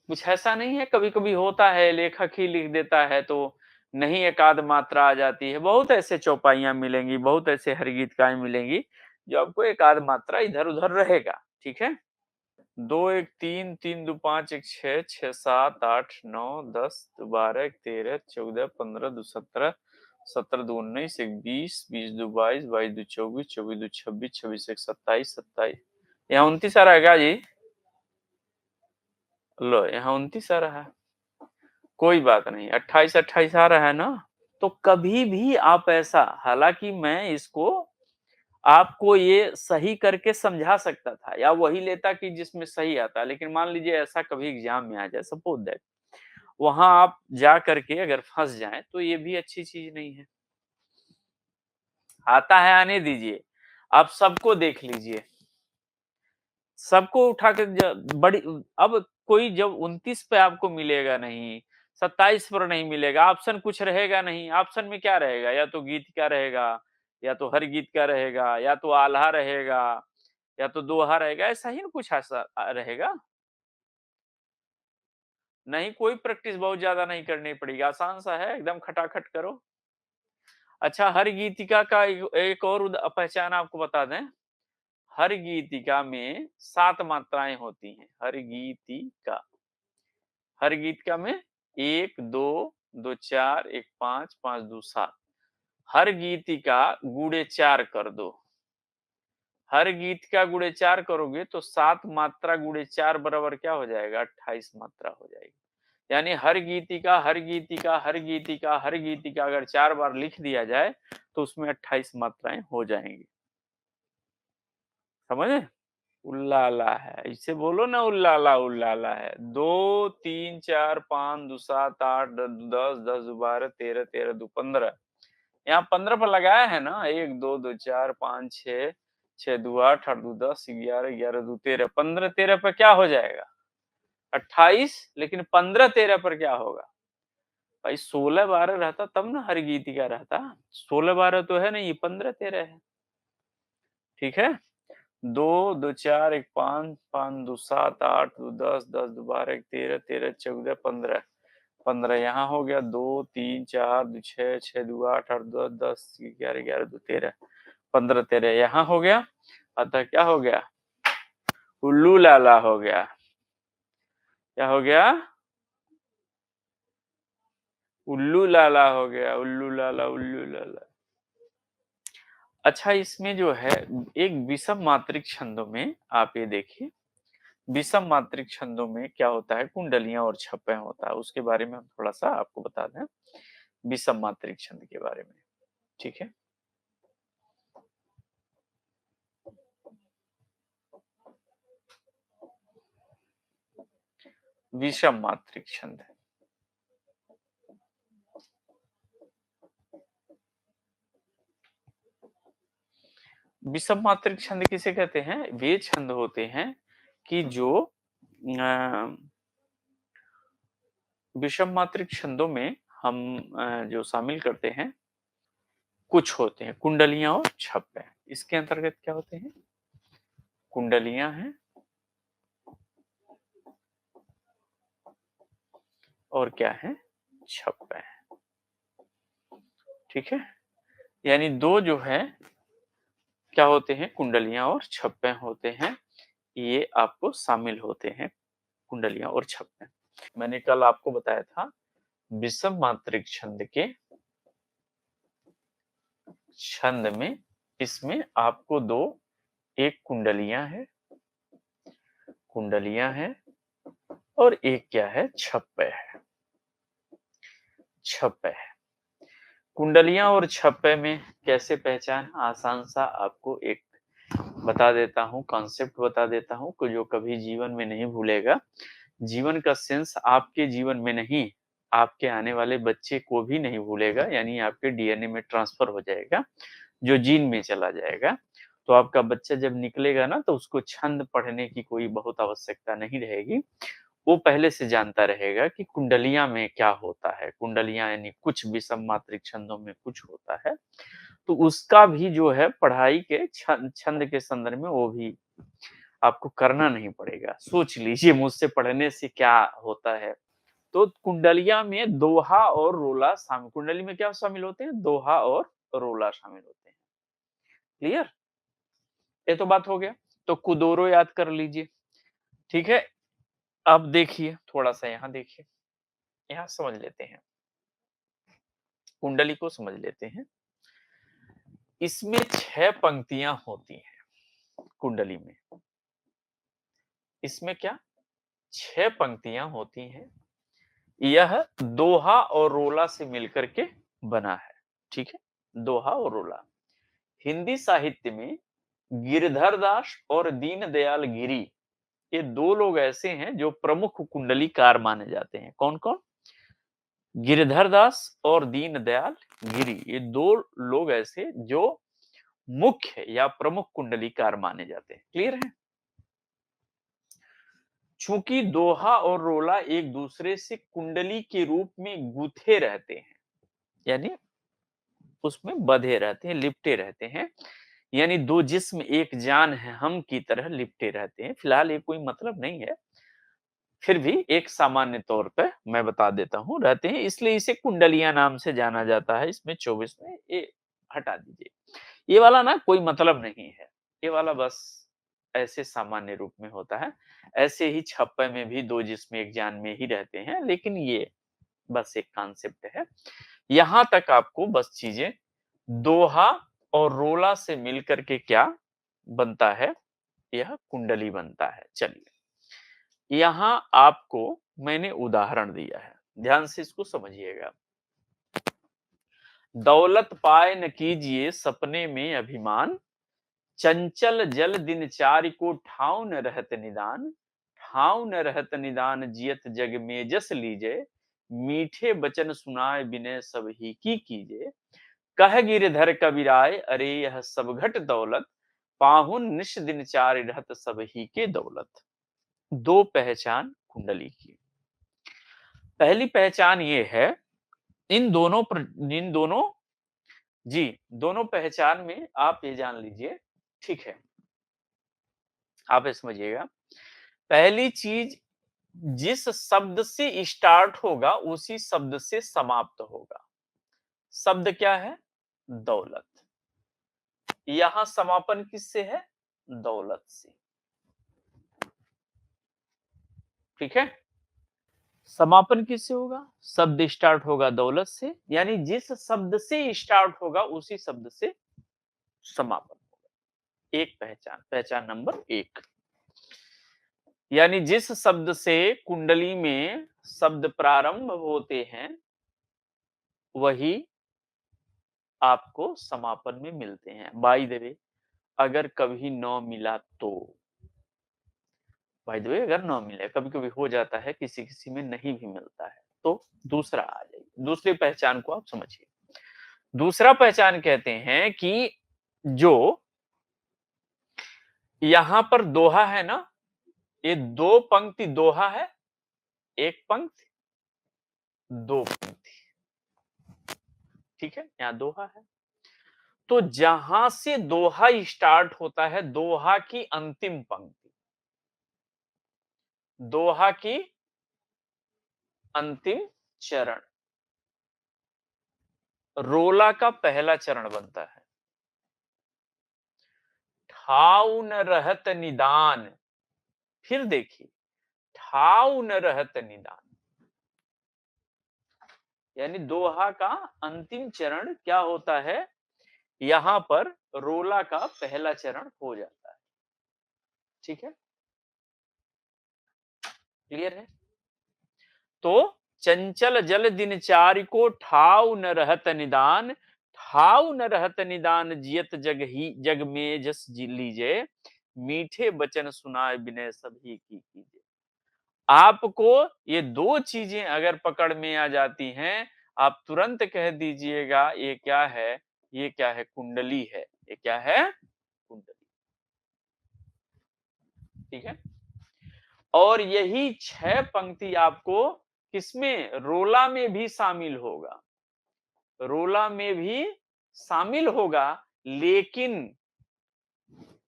कुछ ऐसा नहीं है, कभी कभी होता है लेखक ही लिख देता है तो नहीं एकाध मात्रा आ जाती है। बहुत ऐसे चौपाइयां मिलेंगी, बहुत ऐसे हरगीतकाएं मिलेंगी जो आपको एकाध मात्रा इधर उधर रहेगा। ठीक है, 2 1 3 3 2 5 1 6 6 7 8 9 10 12 1 13 14 15 2 17 17 2 19 1 20 20 2 22 22 2 24 24 2 26 26 1 27 27 यहाँ 29 आ रहा है क्या जी? लो यहाँ 29 आ रहा है। कोई बात नहीं, 28 28 आ रहा है ना? तो कभी भी आप ऐसा, हालांकि मैं इसको आपको ये सही करके समझा सकता था या वही लेता कि जिसमें सही आता, लेकिन मान लीजिए ऐसा कभी एग्जाम में आ जाए, सपोज दैट वहां आप जा करके अगर फंस जाएं तो ये भी अच्छी चीज नहीं है। आता है आने दीजिए, आप सबको देख लीजिए, सबको उठा के बड़ी। अब कोई जब 29 पे आपको मिलेगा नहीं, 27 पर नहीं मिलेगा, ऑप्शन कुछ रहेगा नहीं। ऑप्शन में क्या रहेगा? या तो गीत का रहेगा, या तो हर गीत का रहेगा, या तो आल्हा रहेगा, या तो दोहा रहेगा, ऐसा ही ना कुछ ऐसा रहेगा। नहीं, कोई प्रैक्टिस बहुत ज्यादा नहीं करनी पड़ेगी, आसान सा है, एकदम खटाखट करो। अच्छा, हर गीतिका का एक और पहचान आपको बता दें। हर गीतिका में 7 मात्राएं होती हैं। हर गीतिका में 1 2 2 4 1 5 5 2 7 हर गीति का गुणे 4 कर दो। हर गीत का गुणे 4 करोगे तो 7 मात्रा गुणे 4 बराबर क्या हो जाएगा? 28 मात्रा हो जाएगी। यानी हर गीति का, हर गीति का, हर गीति का, हर गीति का अगर 4 बार लिख दिया जाए तो उसमें 28 मात्राएँ हो जाएँगी। समझे? उल्लाला है, इसे बोलो ना उल्लाला उल्लाला है। 2 3 4 5 2 7 8 10 10 दो 12 13 13 दो 15। यहाँ 15 पर लगाया है ना, 1 2 2 4 5 6 6 दो 8 8 दो 10 11 11 दो 13 15 13 पर क्या हो जाएगा? 28। लेकिन 15 13 पर क्या होगा? भाई 16 12 रहता तब ना हर गीति का रहता। 16 12 तो है नहीं, 15 13 है। ठीक है? 2 2 4 1 5 5 2 7 8 2 10 10 2 12 1 13 13 14 15 15 यहाँ हो गया। 2 3 4 2 6 6 2 8 8 2 10 11 11 2 13 15 13 यहाँ हो गया। अतः क्या हो गया? उल्लू लाला हो गया। क्या हो गया? उल्लू लाला हो गया। उल्लू लाला उल्लू लाला। अच्छा, इसमें जो है एक विषम मात्रिक छंदों में आप ये देखिए, विषम मात्रिक छंदों में क्या होता है? कुंडलियां और छप्पे होता है। उसके बारे में हम थोड़ा सा आपको बता दें, विषम मात्रिक छंद के बारे में। ठीक है? विषम मात्रिक छंद। विषम मात्रिक छंद किसे कहते हैं? वे छंद होते हैं कि जो विषम मात्रिक छंदों में हम जो शामिल करते हैं, कुछ होते हैं कुंडलियां और छप्पे। इसके अंतर्गत क्या होते हैं? कुंडलियां हैं और क्या है? छप्पे हैं। ठीक है? यानी दो जो है क्या होते हैं? कुंडलियां और छप्पे होते हैं। ये आपको शामिल होते हैं, कुंडलियां और छप्पे। मैंने कल आपको बताया था विषम मात्रिक छंद के छंद में, इसमें आपको दो, एक कुंडलियां है, कुंडलियां हैं और एक क्या है? छप्पे है। छप्पे है। कुंडलियां और छप्पे में कैसे पहचान? आसान सा आपको एक बता देता हूँ, कॉन्सेप्ट बता देता हूँ कि जो कभी जीवन में नहीं भूलेगा। जीवन का सेंस आपके जीवन में नहीं, आपके आने वाले बच्चे को भी नहीं भूलेगा। यानी आपके डीएनए में ट्रांसफर हो जाएगा, जो जीन में चला जाएगा। तो आपका बच्चा जब निकलेगा ना, तो उसको छंद पढ़ने की कोई बहुत आवश्यकता नहीं रहेगी। वो पहले से जानता रहेगा कि कुंडलियां में क्या होता है। कुंडलियां यानी कुछ विषम मात्रिक छंदों में कुछ होता है, तो उसका भी जो है पढ़ाई के छंद छंद के संदर्भ में वो भी आपको करना नहीं पड़ेगा। सोच लीजिए मुझसे पढ़ने से क्या होता है। तो कुंडलियां में दोहा और रोला शामिल, कुंडली में क्या शामिल होते हैं? दोहा और रोला शामिल होते हैं। क्लियर? ये तो बात हो गया। तो कुदोरो याद कर लीजिए। ठीक है? अब देखिए, थोड़ा सा यहाँ देखिए, यहाँ समझ लेते हैं, कुंडली को समझ लेते हैं। इसमें 6 पंक्तियां होती हैं कुंडली में। इसमें क्या? 6 पंक्तियां होती हैं। यह दोहा और रोला से मिलकर के बना है। ठीक है? दोहा और रोला। हिंदी साहित्य में गिरधर दास और दीनदयाल गिरी, ये दो लोग ऐसे हैं जो प्रमुख कुंडलीकार माने जाते हैं। कौन कौन? गिरधर दास और दीनदयाल गिरी, ये दो लोग ऐसे जो मुख्य या प्रमुख कुंडलीकार माने जाते हैं। क्लियर है? चूंकि दोहा और रोला एक दूसरे से कुंडली के रूप में गुथे रहते हैं, यानी उसमें बंधे रहते हैं, लिपटे रहते हैं। यानी दो जिस्म एक जान है हम की तरह लिपटे रहते हैं। फिलहाल ये कोई मतलब नहीं है, फिर भी एक सामान्य तौर पे मैं बता देता हूँ, रहते हैं, इसलिए इसे कुंडलियां नाम से जाना जाता है। इसमें 24 में ये हटा दीजिए। ये वाला ना कोई मतलब नहीं है, ये वाला बस ऐसे सामान्य रूप में होता है। ऐसे ही छप्पे में भी दो जिस्म एक जान में ही रहते हैं, लेकिन ये बस एक कॉन्सेप्ट है। यहां तक आपको बस चीजें दोहा और रोला से मिलकर के क्या बनता है? यह कुंडली बनता है। चलिए, यहां आपको मैंने उदाहरण दिया है, ध्यान से इसको समझिएगा। दौलत पाए न कीजिए सपने में अभिमान, चंचल जल दिनचारि को ठाव न रहत निदान, ठाव न रहत निदान जियत जग में जस लीजे, मीठे बचन सुनाए बिनय सब ही की कीजे, कह गिरधर कबीराय अरे यह सब घट दौलत, पाहुन निश दिनचारि रहत सब ही के दौलत। दो पहचान कुंडली की। पहली पहचान ये है, इन दोनों जी, दोनों पहचान में आप ये जान लीजिए, ठीक है, आप ये समझिएगा। पहली चीज, जिस शब्द से स्टार्ट होगा उसी शब्द से समाप्त होगा। शब्द क्या है? दौलत। यहां समापन किससे है? दौलत से। ठीक है, समापन किससे होगा? शब्द स्टार्ट होगा दौलत से, यानी जिस शब्द से स्टार्ट होगा उसी शब्द से समापन होगा। एक पहचान, पहचान नंबर एक, यानी जिस शब्द से कुंडली में शब्द प्रारंभ होते हैं वही आपको समापन में मिलते हैं। बाय द वे, अगर कभी न मिला तो, बाय द वे अगर न मिले, कभी कभी हो जाता है किसी किसी में नहीं भी मिलता है, तो दूसरा आ जाइए, दूसरी पहचान को आप समझिए। दूसरा पहचान कहते हैं कि जो यहां पर दोहा है ना, ये दो पंक्ति दोहा है, एक पंक्ति दो पंक्ति, ठीक है, यहां दोहा है। तो जहां से दोहा स्टार्ट होता है, दोहा की अंतिम पंक्ति, दोहा की अंतिम चरण रोला का पहला चरण बनता है। ठाउ न रहत निदान, फिर देखिए, ठाउ न रहत निदान, यानी दोहा का अंतिम चरण क्या होता है? यहां पर रोला का पहला चरण हो जाता है। ठीक है, क्लियर है? तो चंचल जल दिनचारि को ठाव न रहत निदान, ठाव न रहत निदान जियत जग में जस जी लीजे, मीठे बचन सुनाए बिनय सभी की कीजे। आपको ये दो चीजें अगर पकड़ में आ जाती हैं, आप तुरंत कह दीजिएगा ये क्या है? ये क्या है? कुंडली है। ये क्या है? कुंडली। ठीक है, और यही 6 पंक्ति आपको किसमें? रोला में भी शामिल होगा, रोला में भी शामिल होगा, लेकिन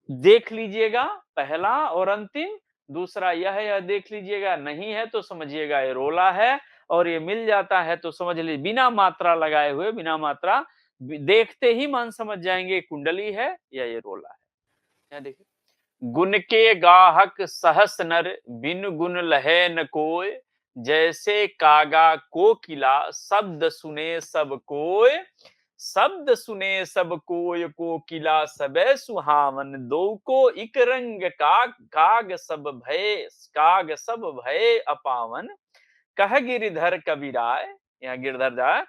देख लीजिएगा पहला और अंतिम, दूसरा यह देख लीजिएगा, नहीं है तो समझिएगा ये रोला है, और ये मिल जाता है तो समझ लीजिए बिना मात्रा लगाए हुए, बिना मात्रा देखते ही मन समझ जाएंगे कुंडली है या ये रोला है। यहाँ देखिए, गुण के गाहक सहस नर, बिन गुण लहे न कोय, जैसे कागा कोकिला शब्द सुने सब कोय, शब्द सुने सब कोय कोकिला सबे सुहावन, दो को इक रंग काग सब भय अपावन, कह गिरधर कबीराय, यहाँ गिरधर जाए,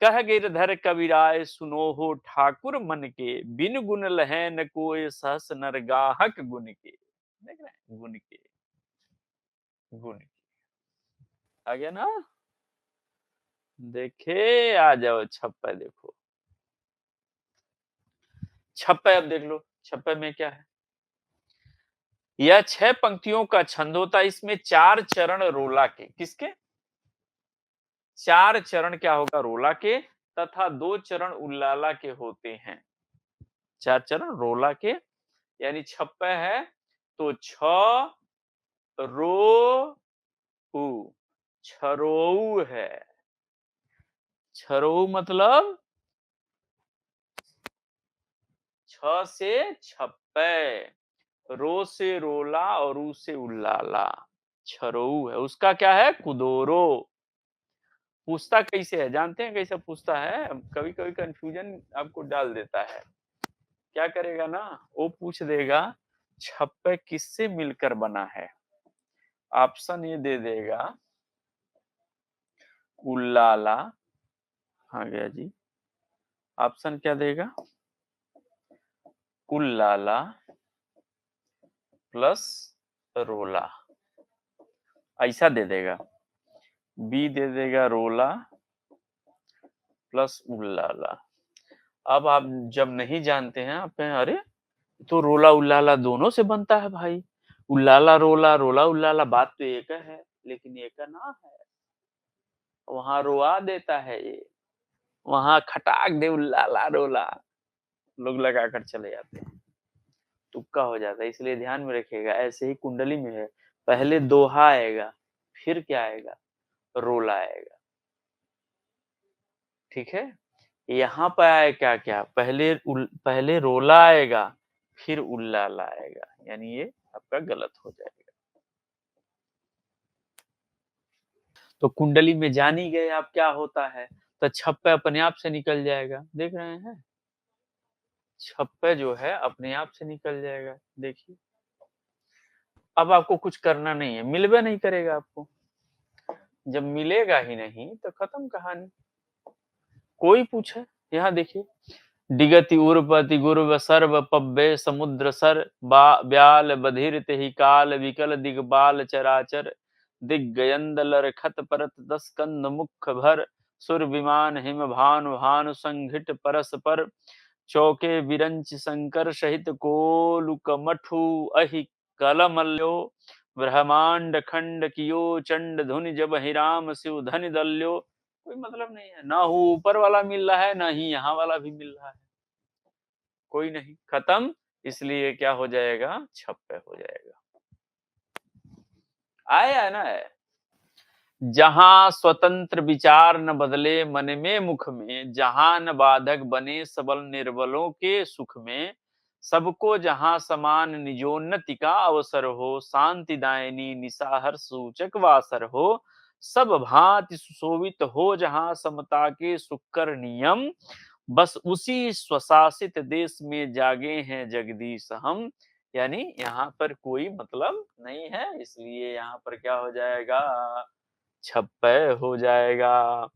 कह गिरधर कबीराय सुनो हो ठाकुर मन के, बिन गुण लहै न कोय सहस नर गाहक गुण के। देख रहे हैं, गुण के, गुण के, आ गया ना? देखे, आ जाओ छप्पा देखो, छप्पा अब देख लो, छप्पे में क्या है? यह 6 पंक्तियों का छंद होता है, इसमें 4 चरण रोला के, किसके? 4 चरण क्या होगा? रोला के, तथा 2 चरण उल्लाला के होते हैं। 4 चरण रोला के, यानी छप्पे है तो छ रो उ, छरोऊ है। छरोऊ मतलब छ से छप्पे, रो से रोला और ऊ से उल्लाला, छरोऊ है। उसका क्या है? कुदोरो। पूछता कैसे है? जानते हैं कैसे पूछता है? कभी-कभी कन्फ्यूजन आपको डाल देता है। क्या करेगा ना, वो पूछ देगा छप्पर किससे मिलकर बना है? ऑप्शन ये दे देगा उल्लाला। आ गया जी। ऑप्शन क्या देगा? उल्लाला प्लस रोला, ऐसा दे देगा। बी दे देगा रोला प्लस उल्लाला। अब आप जब नहीं जानते हैं, आप कहें अरे तो रोला उल्लाला दोनों से बनता है भाई। उल्लाला रोला, रोला उल्लाला, बात तो एक है, लेकिन एक का ना है। वहां रोआ देता है ये, वहां खटाक दे उल्लाला रोला, लोग लगाकर चले जाते हैं, तुक्का हो जाता है। इसलिए ध्यान में रखिएगा, ऐसे ही कुंडली में है, पहले दोहा आएगा, फिर क्या आएगा? रोला आएगा। ठीक है, यहाँ पर आए क्या क्या, पहले रोला आएगा, फिर उल्लाला आएगा, यानी ये आपका गलत हो जाएगा। तो कुंडली में जान ही गए आप क्या होता है, तो छप्पे अपने आप से निकल जाएगा। देख रहे हैं, छप्पे जो है अपने आप से निकल जाएगा। देखिए, अब आपको कुछ करना नहीं है, मिलबे नहीं करेगा आपको। जब मिलेगा ही नहीं तो खत्म कहानी। कोई पूछे, यहाँ देखिए, डिगति उर्पति गुर्व सर्व पब्बे समुद्र सर ब्याल बधिर तेहि काल विकल दिगबाल चराचर दिग्गयंद लर खत परत दस कंद मुख भर सुर विमान हिम भानु भानु संघिट परस पर चौके बिरंच शंकर सहित कोलुक मठु अहि कलमल्यो ब्रह्मांड खंड कियो चंड धुनि जब ही राम शिव धनि दल्यो। कोई मतलब नहीं है, ना वो ऊपर वाला मिल रहा है, ना ही यहाँ वाला भी मिल रहा है, कोई नहीं, खत्म। इसलिए क्या हो जाएगा? छप्पे हो जाएगा। आया ना है। जहां स्वतंत्र विचार न बदले मन में मुख में, जहां न बाधक बने सबल निर्बलों के सुख में, सबको जहां समान निजोन्नति का अवसर हो, शांति दायनी निसाहर सूचक वासर हो, सब भांति सुशोभित हो जहां समता के सुकर नियम, बस उसी स्वशासित देश में जागे हैं जगदीश हम। यानी यहाँ पर कोई मतलब नहीं है, इसलिए यहाँ पर क्या हो जाएगा? छप्पे हो जाएगा।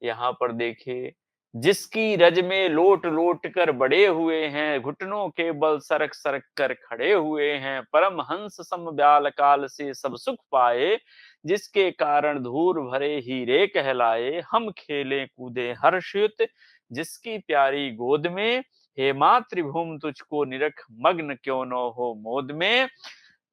यहाँ पर देखिए, जिसकी रज में लोट लोट कर बड़े हुए हैं, घुटनों के बल सरक सरक कर खड़े हुए हैं, परम हंस सम ब्याल काल से सब सुख पाए, जिसके कारण धूर भरे हीरे कहलाए, हम खेले कूदे हर्षयुत जिसकी प्यारी गोद में, हे मातृभूमि तुझको निरख मग्न क्यों न हो मोद में।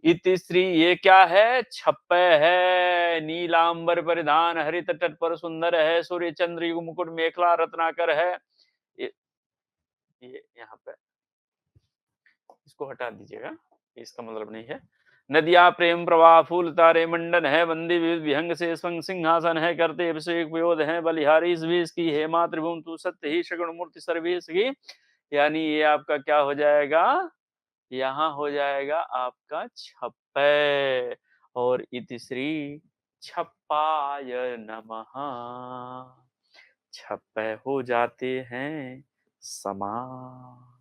इतिश्री ये क्या है? छप्पे है। नीलांबर परिधान हरित तट पर सुंदर है, सूर्य चंद्र युग मुकुट मेखला रत्नाकर है। ये यहाँ पे इसको हटा दीजिएगा, इसका मतलब नहीं है। नदिया प्रेम प्रवाह फूल तारे मंडन है, बंदी विहंग से स्वंग सिंहासन है, करते अभिषेक वियोध है, बलिहारी इस भी इसकी, हे मातृभूमि तू सत्य ही सगुण मूर्ति सर्वेश की। यानी ये आपका क्या हो जाएगा? यहाँ हो जाएगा आपका छप्पे। और इतिश्री छप्पाय नमः, छप्पे हो जाते हैं समाप्त।